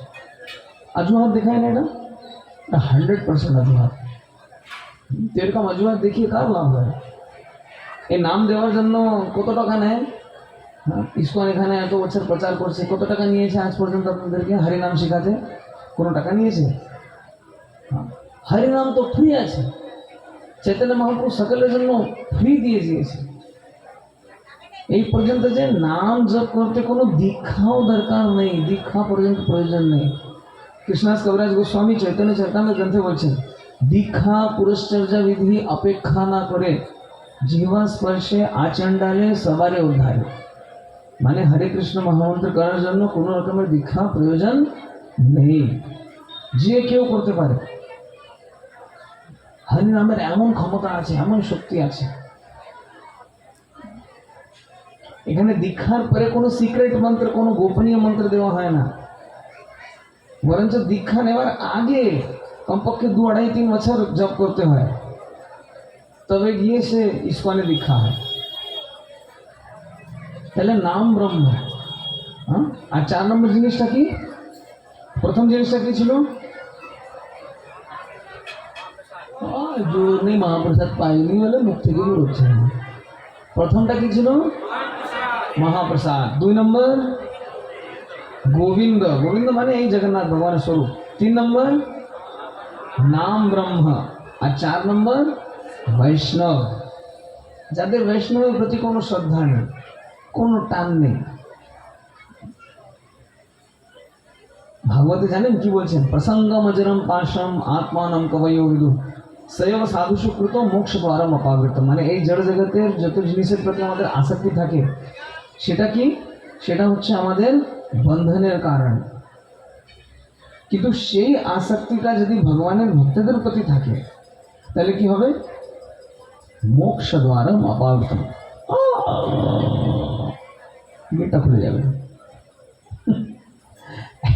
অজুহাত দেখায় না এটা? 100% অজুহাত। এরকম অজুহাত দেখিয়ে কার লাভ হয়? এই নাম দেওয়ার জন্য কত টাকা নেয়? হ্যাঁ, ইসকন এখানে এত বছর প্রচার করছে, কত টাকা নিয়েছে আজ পর্যন্ত আপনাদেরকে হরিনাম শেখাতে? কোনো টাকা নিয়েছে? হরিনাম তো ফ্রি আছে। চৈতন্য মহাপ্রভু সকলের জন্য ফ্রি দিয়ে দিয়েছে। এই পর্যন্ত যে নাম জপ করতে কোনো দীক্ষাও দরকার নেই, দীক্ষা পর্যন্ত প্রয়োজন নেই। কৃষ্ণদাস কবিরাজ গোস্বামী চৈতন্য চরিতামৃত গ্রন্থে বলছেন, দীক্ষা পুরস্চর্যা বিধি অপেক্ষা না করে জিহ্বা স্পর্শে আচণ্ডালে সবারে উদ্ধারে, মানে হরে কৃষ্ণ মহামন্ত্র করার জন্য কোনো রকমের দীক্ষা প্রয়োজন নেই, যে কেউ করতে পারে। হরি নামের এমন ক্ষমতা আছে, এমন শক্তি আছে। এখানে দীক্ষার পরে কোনো সিক্রেট মন্ত্র, কোনো গোপনীয় মন্ত্র দেওয়া হয় না, বরঞ্চ দীক্ষা নেওয়ার আগে কমপক্ষে 2-2.5-3 বছর জপ করতে হয়, তবে গিয়ে সে ইস্কনে দীক্ষা হয়। তাহলে নাম ব্রহ্ম। হ্যাঁ, আর 4 নম্বর জিনিসটা কি? প্রথম জিনিসটা কি ছিল? जो नहीं महाप्रसाद पाएंगे वाले मुख থেকে দূর হচ্ছে না। প্রথমটা কি ছিল? মহাপ্রসাদ। 2 নম্বর গোবিন্দ, গোবিন্দ মানে এই জগন্নাথ ভগবানের স্বরূপ। 3 নম্বর নাম ব্রহ্ম, আর 4 নম্বর বৈষ্ণব। যাদের বৈষ্ণবের প্রতি কোনো শ্রদ্ধা নেই, কোনো টান নেই। ভাগবতে জানেন কি বলছেন? প্রসঙ্গম অজরম পাশম আত্মানম কবয়ো বিদু সৈব সাধু সুকৃত মোক্ষ দ্বারম অপাবৃত। মানে এই জড় জগতের যত জিনিসের প্রতি আমাদের আসক্তি থাকে, সেটা কি? সেটা হচ্ছে আমাদের বন্ধনের কারণ। কিন্তু সেই আসক্তিটা যদি ভগবানের ভক্তদের প্রতি থাকে, তাহলে কি হবে? মোক্ষ দ্বারম অপাবৃত, গেটটা খুলে যাবে।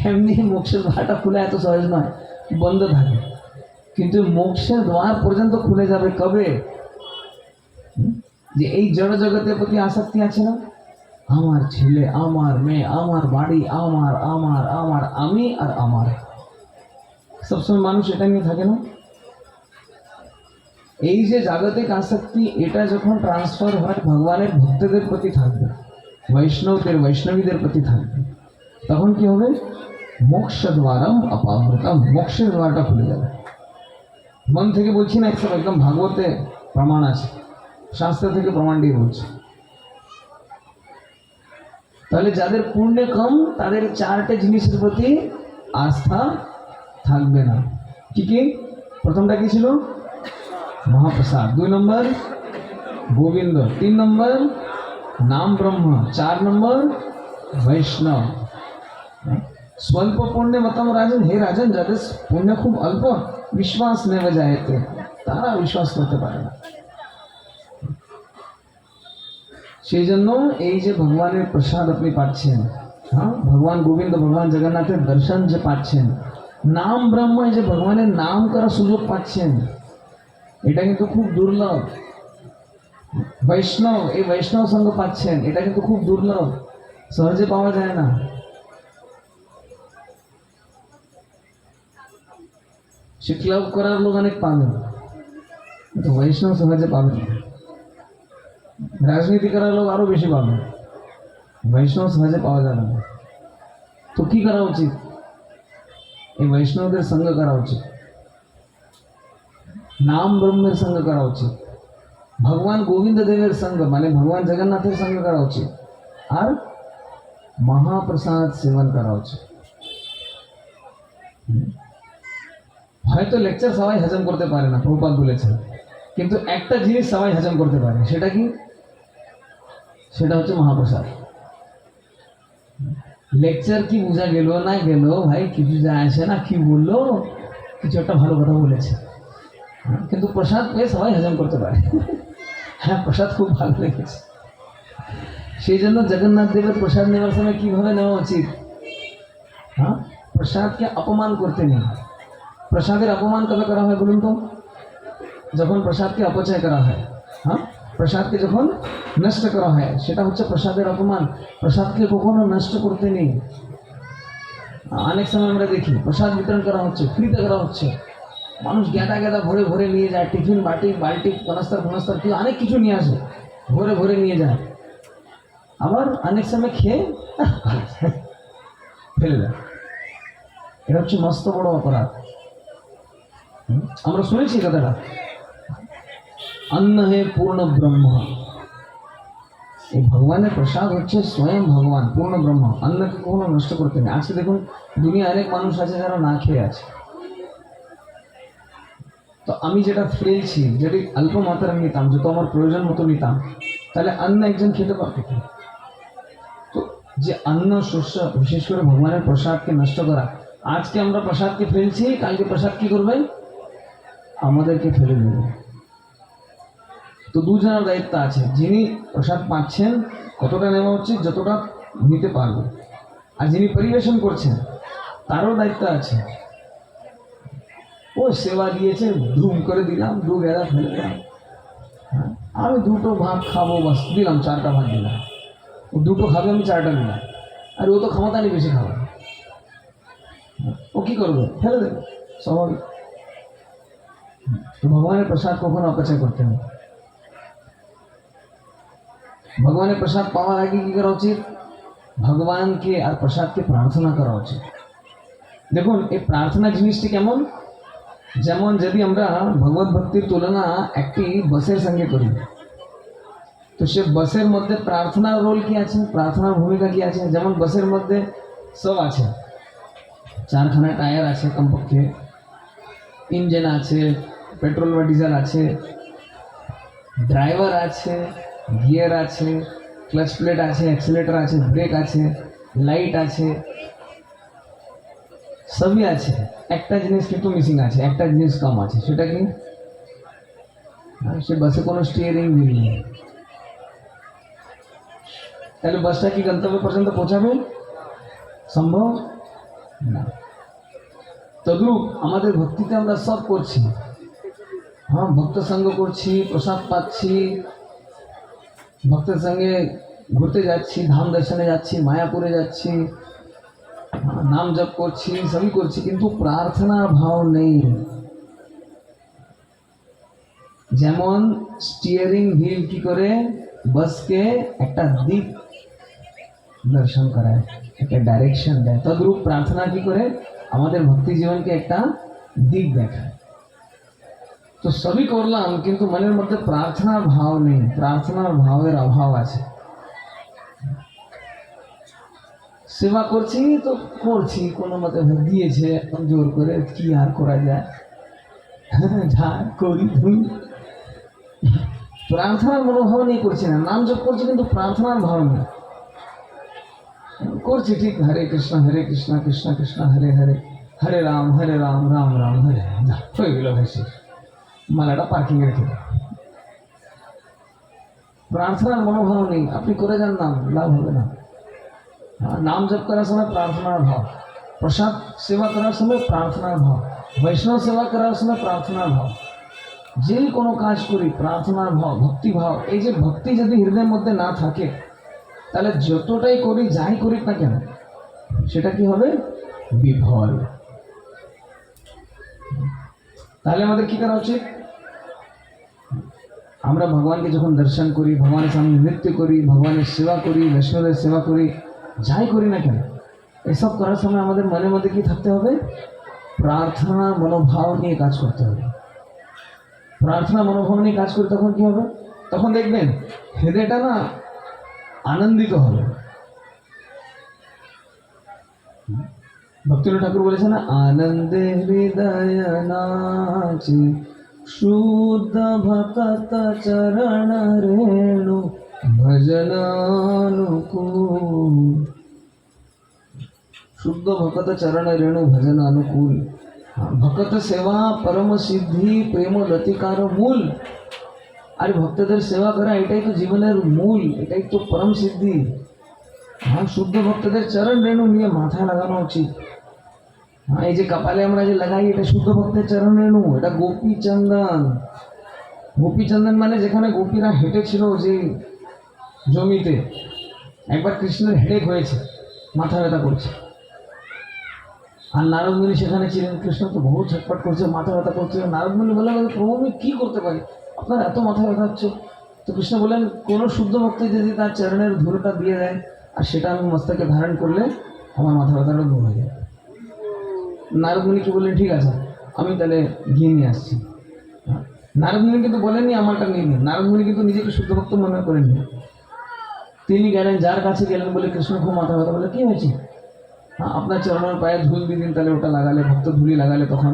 এমনি মোক্ষের দ্বারটা খুলে এত সহজ নয়, বন্ধ থাকে। কিন্তু মোক্ষের দ্বার পর্যন্ত খুলে যাবে কবে? যে এই জড় জগতের প্রতি আসক্তি আছে না, আমার ছেলে, আমার মেয়ে, আমার বাড়ি, আমার আমার আমার আমি আর আমার, সবসময় মানুষ এটা নিয়ে থাকে না। এই যে জাগতিক আসক্তি, এটা যখন ট্রান্সফার হয় ভগবানের ভক্তদের প্রতি থাকবে, বৈষ্ণবদের বৈষ্ণবীদের প্রতি থাকবে, তখন কি হবে? মোক্ষ দ্বারম অপাবৃতম, মোক্ষের দ্বারটা খুলে যাবে। মন থেকে বলছি না, একদম একদম ভাগবতে প্রমাণ আছে, শাস্ত্র থেকে প্রমাণ দিয়ে বলছি। তাহলে যাদের পুণ্য কম, তাদের 4টে জিনিসের প্রতি আস্থা থাকবে না। কি কি? প্রথমটা কি ছিল? মহাপ্রসাদ। 2 নম্বর গোবিন্দ। 3 নম্বর নাম ব্রহ্ম। 4 নম্বর বৈষ্ণব। স্বল্প পুণ্যে মতম রাজন, হে রাজন, যাদের পুণ্য খুব অল্প, বিশ্বাস নেওয়া যায়, তারা বিশ্বাস করতে পারে না। সেই জন্য এই যে ভগবানের প্রসাদ আপনি পাচ্ছেন, হ্যাঁ, ভগবান গোবিন্দ, ভগবান জগন্নাথের দর্শন যে পাচ্ছেন, নাম ব্রহ্ম, এই যে ভগবানের নাম করার সুযোগ পাচ্ছেন, এটা কিন্তু খুব দুর্লভ। বৈষ্ণব, এই বৈষ্ণব সঙ্গ পাচ্ছেন, এটা কিন্তু খুব দুর্লভ, সহজে পাওয়া যায় না। শিক্ষা করার লোক অনেক পাবেন, কিন্তু বৈষ্ণব সহজে পাবেন। রাজনীতি করার লোক আরো বেশি পাবেন, বৈষ্ণব সহজে পাওয়া যাবে না। তো কি করা উচিত? এই বৈষ্ণবদের সঙ্গ করা উচিত, নাম ব্রহ্মের সঙ্গ করা উচিত, ভগবান গোবিন্দ দেবের সঙ্গ মানে ভগবান জগন্নাথের সঙ্গ করা উচিত, আর মহাপ্রসাদ সেবন করা উচিত। হয়তো লেকচার সবাই হজম করতে পারে না, প্রভুপাদ বলেছেন, কিন্তু একটা জিনিস সবাই হজম করতে পারে। সেটা কি? সেটা হচ্ছে মহাপ্রসাদ। লেকচার কি বোঝা গেল না গেল, ভাই কিছু যায় আসে না, কি বললো, কিছু একটা ভালো কথা বলেছে, কিন্তু প্রসাদ পেয়ে সবাই হজম করতে পারে। হ্যাঁ, প্রসাদ খুব ভালো লেগেছে। সেই জন্য জগন্নাথ দেবের প্রসাদ নেওয়ার সময় কিভাবে নেওয়া উচিত? হ্যাঁ, প্রসাদকে অপমান করতে নেই। প্রসাদের অপমান কবে করা হয় বলুন তো? যখন প্রসাদকে অপচয় করা হয়। হ্যাঁ, প্রসাদকে যখন নষ্ট করা হয়, সেটা হচ্ছে প্রসাদের অপমান। প্রসাদকে কখনো নষ্ট করতে নেই। অনেক সময় আমরা দেখি প্রসাদ বিতরণ করা হচ্ছে, ফ্রিতে করা হচ্ছে, মানুষ গেদা গেদা ভরে ভরে নিয়ে যায়, টিফিন বাটি বালতি কনস্তর ফনস্তর কি অনেক কিছু নিয়ে আসে, ভরে ভরে নিয়ে যায়, আবার অনেক সময় খেয়ে ফেলে দেয়। এটা হচ্ছে মস্ত বড় অপরাধ। আমরা শুনেছি কথাটা, অন্ন হে পূর্ণ ব্রহ্ম। এই ভগবানের প্রসাদ হচ্ছে স্বয়ং ভগবান, পূর্ণ ব্রহ্ম। অন্নকে কখনো নষ্ট করতে নেই। আজকে দেখুন দুনিয়া অনেক মানুষ আছে যারা না খেয়ে আছে, তো আমি যেটা ফেলছি, যদি অল্প মাত্রায় নিতাম, যত আমার প্রয়োজন মতো নিতাম, তাহলে অন্য একজন খেতে পারত কি? তো যে অন্ন শস্য, বিশেষ করে ভগবানের প্রসাদকে নষ্ট করা, আজকে আমরা প্রসাদকে ফেলছি, কালকে প্রসাদ কি করবে? আমাদেরকে ফেলে দেবে। তো দুজনের দায়িত্ব আছে, যিনি প্রসাদ পাচ্ছেন কতটা নেওয়া উচিত, যতটা নিতে পারবে, আর যিনি পরিবেশন করছেন তারও দায়িত্ব আছে। ও সেবা দিয়েছে, ধুম করে দিলাম, দু গেলা ফেলে দিলাম, হ্যাঁ, আমি দুটো ভাত খাবো, বাস দিলাম, চারটা ভাত দিলাম, ও দুটো খাবে, আমি চারটা দিলাম, আর ও তো ক্ষমতা নেই বেশি খাওয়া, ও কি করবে? ফেলে দেবে, স্বাভাবিক। তো ভগবানের প্রসাদ কখনো অপচয় করতে হবে। ভগবানের প্রসাদ পাওয়ার আগে কি করা উচিত? ভগবানকে আর প্রসাদকে প্রার্থনা করা উচিত। দেখুন এই প্রার্থনা জিনিসটি কেমন, যেমন যদি আমরা ভগবত ভক্তির তুলনা একটি বাসের সঙ্গে করি, তো সে বাসের মধ্যে প্রার্থনার রোল কি আছে, প্রার্থনার ভূমিকা কি আছে? যেমন বাসের মধ্যে সব আছে, চারখানা টায়ার আছে, কমপক্ষে ইঞ্জিন আছে, পেট্রোল বা ডিজেল আছে, ড্রাইভার আছে, গিয়ার আছে, ক্লাচ প্লেট আছে, অ্যাক্সিলেটর আছে, ব্রেক আছে, লাইট আছে, সবই আছে। একটা জিনিস কিন্তু মিসিং আছে, একটা জিনিস কম আছে, সেটা কি? সে বাসে কোনো স্টিয়ারিং হুইল নেই। তাহলে বাসটা কি গন্তব্য পর্যন্ত পৌঁছাবে? সম্ভব না। তদ্রূপ আমাদের ভক্তিতে আমরা সব করছি, হ্যাঁ, ভক্ত সঙ্গ করছি, প্রসাদ পাচ্ছি, ভক্তের সঙ্গে ঘুরতে যাচ্ছি, ধাম দর্শনে যাচ্ছি, মায়াপুরে যাচ্ছি, নাম জপ করছি, সবই করছি, কিন্তু প্রার্থনার ভাব নেই। যেমন স্টিয়ারিং হুইল কি করে বাসকে একটা দিক দর্শন করায়, একটা ডাইরেকশন দেয়, তদ্রূপ প্রার্থনা কি করে আমাদের ভক্তি জীবনকে একটা দিক দেখায়। তো সবই করলাম, কিন্তু মনের মধ্যে প্রার্থনার ভাব নেই, প্রার্থনার ভাবের অভাব আছে। সেবা করছি তো করছি, কোনো মতে দিয়েছে, এখন জোর করে কি আর করা যায়, যা করি ধুই। প্রার্থনার মনোভাব নিয়ে করছি না, নাম জপ করছি কিন্তু প্রার্থনার ভাব নেই। করছি ঠিক, হরে কৃষ্ণ কৃষ্ণ কৃষ্ণ হরে হরে, হরে রাম রাম রাম হরে হরে, না হয়ে গেল ভেসে, মালাটা পার্কিংয়ে রেখে দাও। প্রার্থনার মনোভাব নেই, আপনি করে যান, নাম লাভ হবে না। নাম জপ করার সময় প্রার্থনার ভাব, প্রসাদ সেবা করার সময় প্রার্থনার ভাব, বৈষ্ণব সেবা করার সময় প্রার্থনার ভাব, যে কোনো কাজ করি প্রার্থনার ভাব, ভক্তি ভাব। এই যে ভক্তি যদি হৃদয়ের মধ্যে না থাকে, তাহলে যতটাই করি, যাই করি না কেন, সেটা কি হবে? বিফল। তাহলে আমাদের কি করা উচিত? আমরা ভগবানকে যখন দর্শন করি, ভগবানের সামনে নৃত্য করি, ভগবানের সেবা করি, বৈষ্ণবের সেবা করি, যাই করি না কেন, এসব করার সময় আমাদের মনের মধ্যে কি থাকতে হবে? প্রার্থনা মনোভাব নিয়ে কাজ করতে হবে। প্রার্থনা মনোভাব নিয়ে কাজ করি, তখন কি হবে? তখন দেখবেন হৃদয়টা না আনন্দিত হবে। ভক্তিনাথ ঠাকুর বলেছেন না, আনন্দে হৃদয় নাচে, শুদ্ধ ভক্ত চরণ রেণু ভজনানুকূল। শুদ্ধ ভক্ত চরণ রেণু ভজনানুকূল। ভক্ত সেবা পরম সিদ্ধি প্রেম লতিকার মূল। আর ভক্তদের সেবা করা এটাই তো জীবনের মূল, এটাই তো পরম সিদ্ধি। হ্যাঁ, শুদ্ধ ভক্তদের চরণ রেণু নিয়ে মাথায় লাগানো উচিত। হ্যাঁ, এই যে কপালে আমরা যে লাগাই, এটা শুদ্ধ ভক্তের চরণ রেণু, এটা গোপী চন্দন। গোপী চন্দন মানে যেখানে গোপীরা হেঁটেছিল, যে জমিতে একবার কৃষ্ণের হেডেক হয়েছে, মাথা ব্যথা করছে, আর নারদ মুনি সেখানে ছিলেন। কৃষ্ণ তো বহু ছটফট করছে, মাথা ব্যথা করছে। নারদ মুনি বললেন, প্রভু আমি কী করতে পারি, আপনার এত মাথা ব্যথা হচ্ছে? তো কৃষ্ণ বললেন, কোনো শুদ্ধ ভক্তি যদি তার চরণের ধুলোটা দিয়ে দেয়, আর সেটা আমি মস্তকে ধারণ করলে আমার মাথা ব্যথাটা দূর হয়ে যায়। নারদ মুনি কি বললেন, ঠিক আছে, আমি তাহলে ঘি নিয়ে আসছি। নারদ মুনি কিন্তু বলেননি আমারটা নিয়ে নিন, নারদ মুনি কিন্তু নিজেকে শুদ্ধ ভক্ত মনে করেননি। তিনি গেলেন, যার কাছে গেলেন, বলে কৃষ্ণ খুব মাথা ব্যথা। বলে কি হয়েছে? হ্যাঁ, আপনার চরণের পায়ে ধুল দিয়ে দিন, তাহলে ওটা লাগালে, ভক্ত ধুলি লাগালে তখন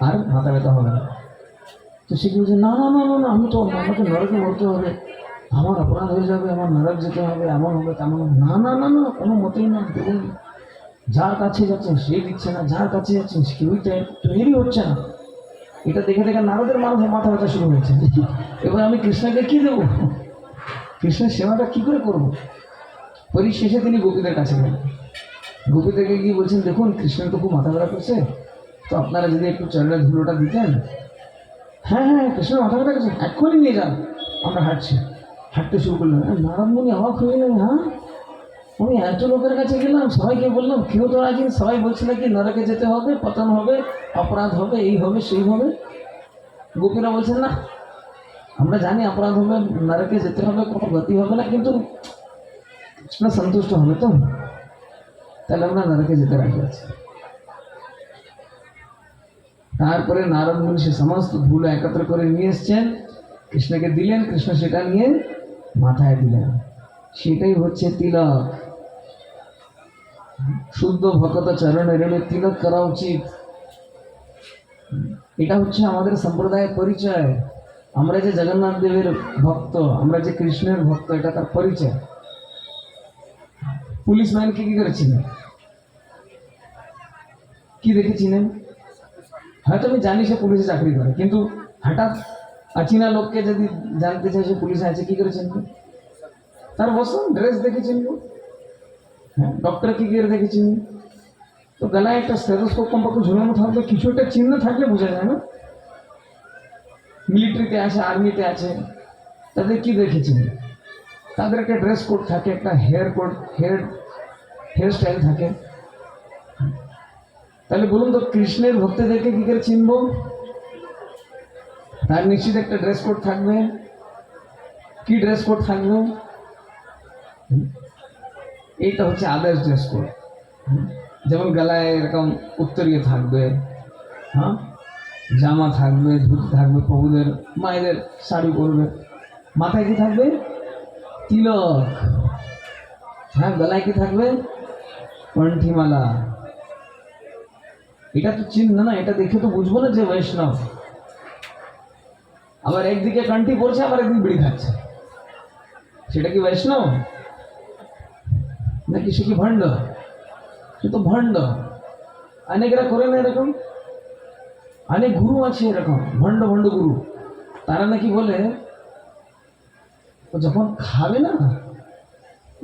আর মাথা ব্যথা হবে না। তো সে কি বলছে, না না না না না, আমি তো আমাকে নরকে মরতে হবে, আমার অপরাধ হয়ে যাবে, আমার নরক যেতে হবে, এমন হবে তেমন হবে। না না না না, কোনো মতেই না। দেখুন, যার কাছে যাচ্ছেন সে দিচ্ছে না, যার কাছে যাচ্ছেন কেউই তৈরি হচ্ছে না। এটা দেখে দেখে নারদের মাথা ব্যথা শুরু হয়েছে। এবার আমি কৃষ্ণকে কি দেবো, কৃষ্ণের সেবাটা কি করে করবো? পরিশেষে তিনি গোপীদের কাছে গেলেন। গোপীদেরকে গিয়ে বলছেন, দেখুন কৃষ্ণের তো খুব মাথা ব্যথা করছে, তো আপনারা যদি একটু চরণের ধুলোটা দিতেন। হ্যাঁ হ্যাঁ, কৃষ্ণের মাথা ব্যথা করছে, এক্ষুনি নিয়ে যান, আমরা হাঁটতে শুরু করলাম। নারদ মুনি অবাক হয়ে গেলেন, হ্যাঁ আমি এত লোকের কাছে গেলাম, সবাইকে বললাম, কেউ তো রাজি, সবাই বলছিল কি নরকে যেতে হবে, পতন হবে, অপরাধ হবে, এই হবে সেই হবে। গোপীরা বলছেন, না আমরা জানি অপরাধ হবে, নরকে যেতে হবে, কোনো গতি হবে না, কিন্তু কৃষ্ণ সন্তুষ্ট হবে তো, তাহলে আমরা নরকে যেতে রাজি আছি। তারপরে নারদ মুনি সে সমস্ত ধুলো একত্র করে নিয়ে এসছেন, কৃষ্ণকে দিলেন, কৃষ্ণ সেটা নিয়ে মাথায় দিলেন। সেটাই হচ্ছে তিলক। শুদ্ধ ভকত চরণে রেণু তিলক করা উচিত। এটা হচ্ছে আমাদের সম্প্রদায়ের পরিচয়। আমরা যে জগন্নাথ দেবের ভক্ত, আমরা যে কৃষ্ণের ভক্ত, এটা তার পরিচয়। পুলিশ ম্যানকে কি করেছিলেন, কি দেখেছিলেন? হয়তো আমি জানি সে পুলিশে চাকরি করে, কিন্তু হঠাৎ অচিনা লোককে যদি জানতে চাই সে পুলিশে আছে, কি করেছেন? তার বসন ড্রেস দেখেছেন, হ্যাঁ ডক্টর কি করে দেখেছেন? তো গলায় একটা স্টেথোস্কোপ কমপক্ষে ঝুলানো থাকবে, কিছু একটা চিহ্ন থাকলে বোঝা যায় না। মিলিটারিতে আছে, আর্মিতে আছে, তাদের কি দেখেছেন? তাদের একটা ড্রেস কোড থাকে, একটা হেয়ার কোড, হেয়ার স্টাইল থাকে। তাহলে বলুন তো, কৃষ্ণের ভক্তদেরকে কি করে চিনব? তার নিশ্চিত একটা ড্রেস কোড থাকবে। কি ড্রেস কোড থাকবে? এইটা হচ্ছে আদার্স ড্রেস কোড। যেমন গলায় এরকম উত্তরীয় থাকবে, হ্যাঁ জামা থাকবে, ধুতি থাকবে, প্রভুদের মায়েদের শাড়ি পরবে, মাথায় কি থাকবে? তিলক। হ্যাঁ, গলায় কি থাকবে? কণ্ঠিমালা। এটা তো চিহ্ন না, এটা দেখে তো বুঝবো না যে বৈষ্ণব। আবার একদিকে কণ্ঠি পড়ছে, আবার একদিন বিড়ি খাচ্ছে, সেটা কি বৈষ্ণব নাকি সে কি ভণ্ড? সে তো ভণ্ড। অনেকরা করে না এরকম, অনেক গুরু আছে এরকম ভণ্ড ভণ্ড গুরু। তারা নাকি বলে যখন খাবে না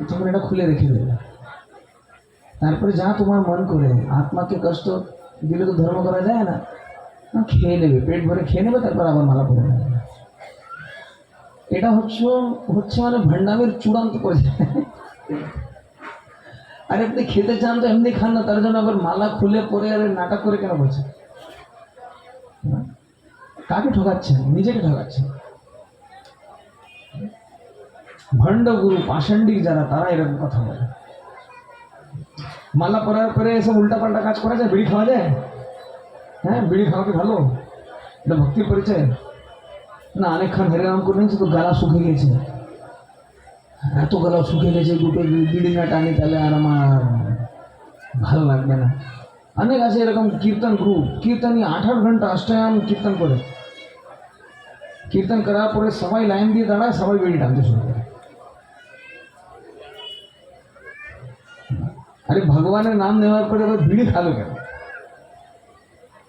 তখন এটা খুলে রেখে দেবে, তারপরে যা তোমার মন করে, আত্মাকে কষ্ট দিলে তো ধর্ম করা যায় না, খেয়ে নেবে, পেট ভরে খেয়ে নেবে, তারপর আবার মালা পরে নেবে। এটা হচ্ছে মানে ভণ্ডামের চূড়ান্ত পর্যায়ে। আরে আপনি খেতে চান তো এমনি খান না, তার জন্য আবার মালা খুলে পরে আরে নাটক করে কেন বলছে? কাকে ঠকাচ্ছেন? নিজেকে ঠকাচ্ছেন। ভণ্ড গুরু পাষাণ্ডিক যারা, তারা এরকম কথা বলে। মালা পরার পরে এসব উল্টাপাল্টা কাজ করা যায়? বিড়ি খাওয়া যায়? হ্যাঁ, বিড়ি খাওয়া কি ভালো? এটা ভক্তির পরিচয় না। অনেকক্ষণ হরে রাম করে নিয়েছে তো গলা শুকিয়ে গেছে, এত গলা শুকিয়ে গেছে, দুটো বিড়ি না টানি তাহলে আর আমার ভালো লাগবে না। অনেক আছে এরকম কীর্তন গ্রুপ, কীর্তনী 18 ঘন্টা অষ্টয়াম কীর্তন করে, কীর্তন করার পরে সবাই লাইন দিয়ে দাঁড়ায়, সবাই বিড়ি টানতে শুরু করে। আরে ভগবানের নাম নেওয়ার পরে আবার বিড়ি খালো কেন?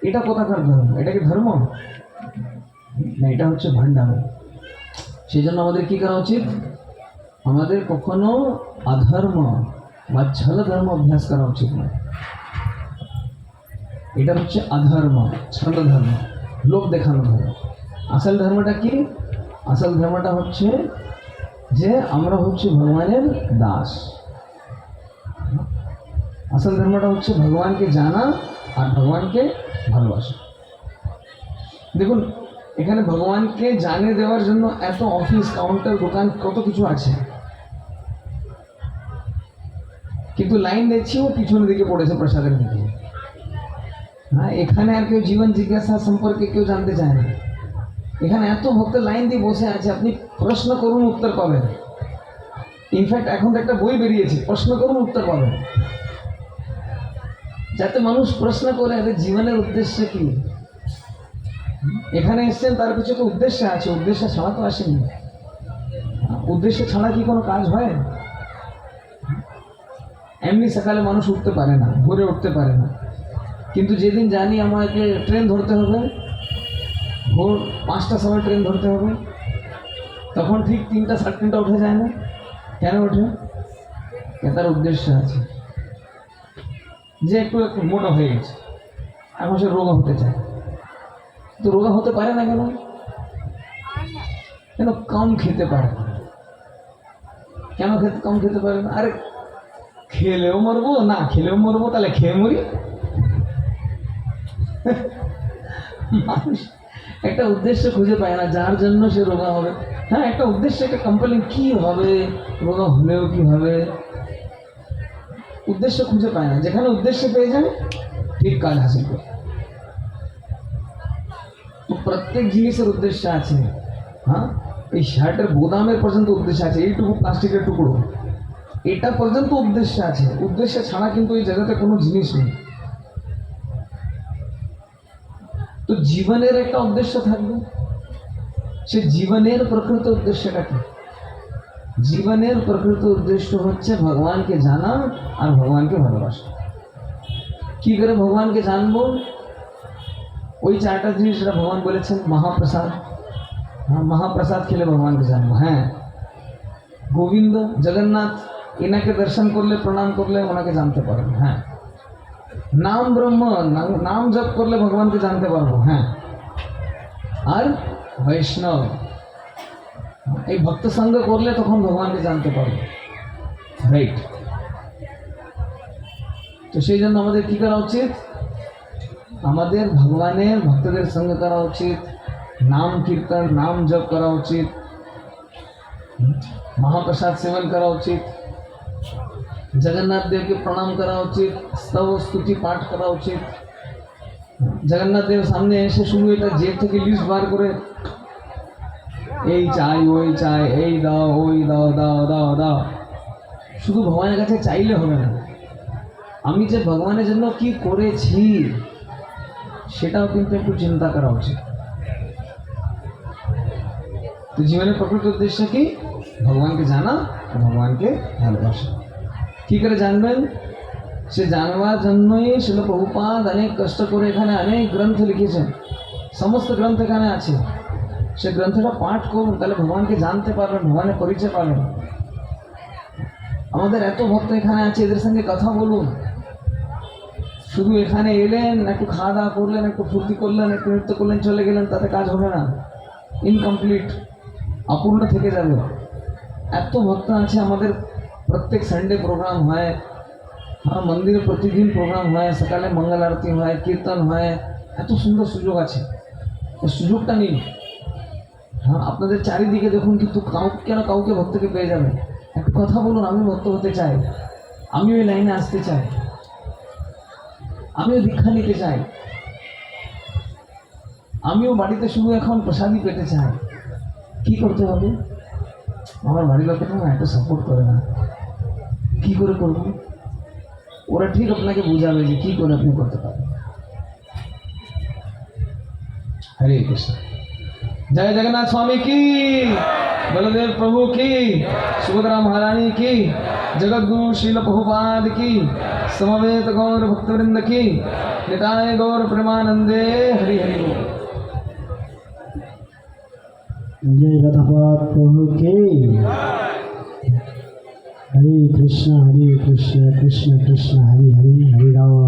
এটা কোথাকার ধর্ম? এটা কি ধর্ম না, এটা হচ্ছে ভণ্ডামি। সেই জন্য আমাদের কি করা উচিত? আমাদের কখনো অধর্ম বা ছল ধর্ম অভ্যাস করা উচিত নয়। এটা হচ্ছে অধর্ম, ছল ধর্ম, লোক দেখানো ধর্ম। আসল ধর্মটা কি? আসল ধর্মটা হচ্ছে যে আমরা হচ্ছে ভগবানের দাস। আসল ধর্মটা হচ্ছে ভগবানকে জানা আর ভগবানকে ভালোবাসা। দেখুন, এখানে ভগবানকে জানিয়ে দেওয়ার জন্য এত অফিস, কাউন্টার, দোকান, কত কিছু আছে, কিন্তু লাইন দেখছি ও পিছনের দিকে পড়েছে প্রসাদের দিকে। হ্যাঁ, এখানে আর কেউ জীবন জিজ্ঞাসা সম্পর্কে কেউ জানতে চায় না। এখানে এত ভক্ত লাইন দিয়ে বসে আছে, আপনি প্রশ্ন করুন উত্তর পাবেন। ইনফ্যাক্ট এখন তো একটা বই বেরিয়েছে, প্রশ্ন করুন উত্তর পাবেন, যাতে মানুষ প্রশ্ন করে, জীবনের উদ্দেশ্য কি। এখানে এসছেন তার পিছনে তো উদ্দেশ্য আছে, উদ্দেশ্য ছাড়া তো আসেনি। উদ্দেশ্য ছাড়া কি কোনো কাজ হয়? এমনি সকালে মানুষ উঠতে পারে না, ভোরে উঠতে পারে না, কিন্তু যেদিন জানি আমাকে ট্রেন ধরতে হবে, ভোর 5টার সময় ট্রেন ধরতে হবে, তখন ঠিক 3টা 3:30 উঠে যায় না? কেন ওঠে? তার উদ্দেশ্য আছে। যে একটু একটু মোটা হয়ে গেছে, এখন সে রোগা হতে চায়, তো রোগা হতে পারে না কেন? কেন? কম খেতে পারে না। কেন কম খেতে পারে না? আরে খেলেও মরবো, না খেলেও মরবো, তাহলে খেয়ে মরি। মানুষ একটা উদ্দেশ্য খুঁজে পায় না যার জন্য সে রোগা হবে। হ্যাঁ, একটা উদ্দেশ্য, একটা কম্পেলিং, কি হবে, রোগা হলেও কি হবে, উদ্দেশ্য খুঁজে পায় না। যেখানে উদ্দেশ্য পেয়ে যায় ঠিক কাজ হাসিল করে। তো প্রত্যেক জিনিসের উদ্দেশ্য আছে। হ্যাঁ, এই শার্টের বোতামের পর্যন্ত উদ্দেশ্য আছে, এইটুকু প্লাস্টিকের টুকরো, এটা পর্যন্ত উদ্দেশ্য আছে। উদ্দেশ্য ছাড়া কিন্তু এই জায়গাতে কোনো জিনিস নেই। তো জীবনের একটা উদ্দেশ্য থাকবে। সে জীবনের প্রকৃত উদ্দেশ্যটা কি? জীবনের প্রকৃত উদ্দেশ্য হচ্ছে ভগবানকে জানা আর ভগবানকে ভালোবাসা। কি করে ভগবানকে জানবো? ওই 4টা জিনিস যেটা ভগবান বলেছেন, মহাপ্রসাদ। হ্যাঁ, মহাপ্রসাদ খেলে ভগবানকে জানবো। হ্যাঁ, গোবিন্দ জগন্নাথ এনাকে দর্শন করলে, প্রণাম করলে ওনাকে জানতে পারবো। হ্যাঁ, নাম ব্রহ্ম, নাম জপ করলে ভগবানকে জানতে পারবো। হ্যাঁ, আর বৈষ্ণব, এই ভক্ত সঙ্গ করলে তখন ভগবানকে জানতে পারবো। রাইট। তো সেই জন্য আমাদের কি করা উচিত? আমাদের ভগবানের ভক্তদের সঙ্গে করা উচিত, নাম কীর্তন, নাম জপ করা উচিত, মহাপ্রসাদ সেवन করা উচিত, জগন্নাথ দেবকে প্রণাম করা উচিত, স্তব স্তুতি পাঠ করা উচিত। জগন্নাথ দেব সামনে এসে শুধু এটা জেব থেকে লিস্ট বার করে এই চাই ওই চাই, এই দাও ওই দাও, দাও দাও দাও, শুধু ভগবানের কাছে চাইলে হবে না। আমি যে ভগবানের জন্য কি করেছি সেটাও কিন্তু একটু চিন্তা করা উচিত। তো জীবনের প্রকৃত উদ্দেশ্য কি? ভগবানকে জানা, ভগবানকে ভালোবাসা। কি করে জানবেন? সে জানবার জন্যই শিল প্রভুপাদ অনেক কষ্ট করে এখানে অনেক গ্রন্থ লিখেছেন। সমস্ত গ্রন্থ এখানে আছে। সে গ্রন্থটা পাঠ করুন, তাহলে ভগবানকে জানতে পারবেন, ভগবানের পরিচয় পাবেন। আমাদের এত ভক্ত এখানে আছে, এদের সঙ্গে কথা বলুন। শুধু এখানে এলেন, একটু খাওয়া দাওয়া করলেন, একটু ফুর্তি করলেন, একটু নৃত্য করলেন, চলে গেলেন, তাতে কাজ হবে না। ইনকমপ্লিট, অপূর্ণ থেকে যাবে। এত ভক্ত আছে আমাদের। প্রত্যেক সানডে প্রোগ্রাম হয়। হ্যাঁ, মন্দিরে প্রতিদিন প্রোগ্রাম হয়, সকালে মঙ্গল আরতি হয়, কীর্তন হয়। এত সুন্দর সুযোগ আছে, এই সুযোগটা নিন। হ্যাঁ, আপনাদের চারিদিকে দেখুন, কিন্তু কাউকে ভক্তকে পেয়ে যাবে। একটু কথা বলুন, আমি ভক্ত হতে চাই, আমিও এই লাইনে আসতে চাই, আমিও দীক্ষা নিতে চাই, আমিও বাড়িতে শুধু এখন প্রসাদই পেতে চাই। কি করতে হবে? আমার বাড়ির লোকেরা না একটা সাপোর্ট করে না। কি করে করব? ওরা ঠিক আপনাকে বুঝাবে যে কি করে আপনি করতে পারেন। हरे कृष्ण। जय जगन्नाथ स्वामी की, बलदेव प्रभु की, सुभद्रा महारानी की, जगत गुरु श्रील प्रभुपाद की, समवेत गौर भक्तवृंद की, निताय गौर प्रेमानंदे। हरि हरि बोल। जय रथपाद प्रभु की। हरे कृष्ण कृष्ण कृष्ण हरे हरे, हरे राम।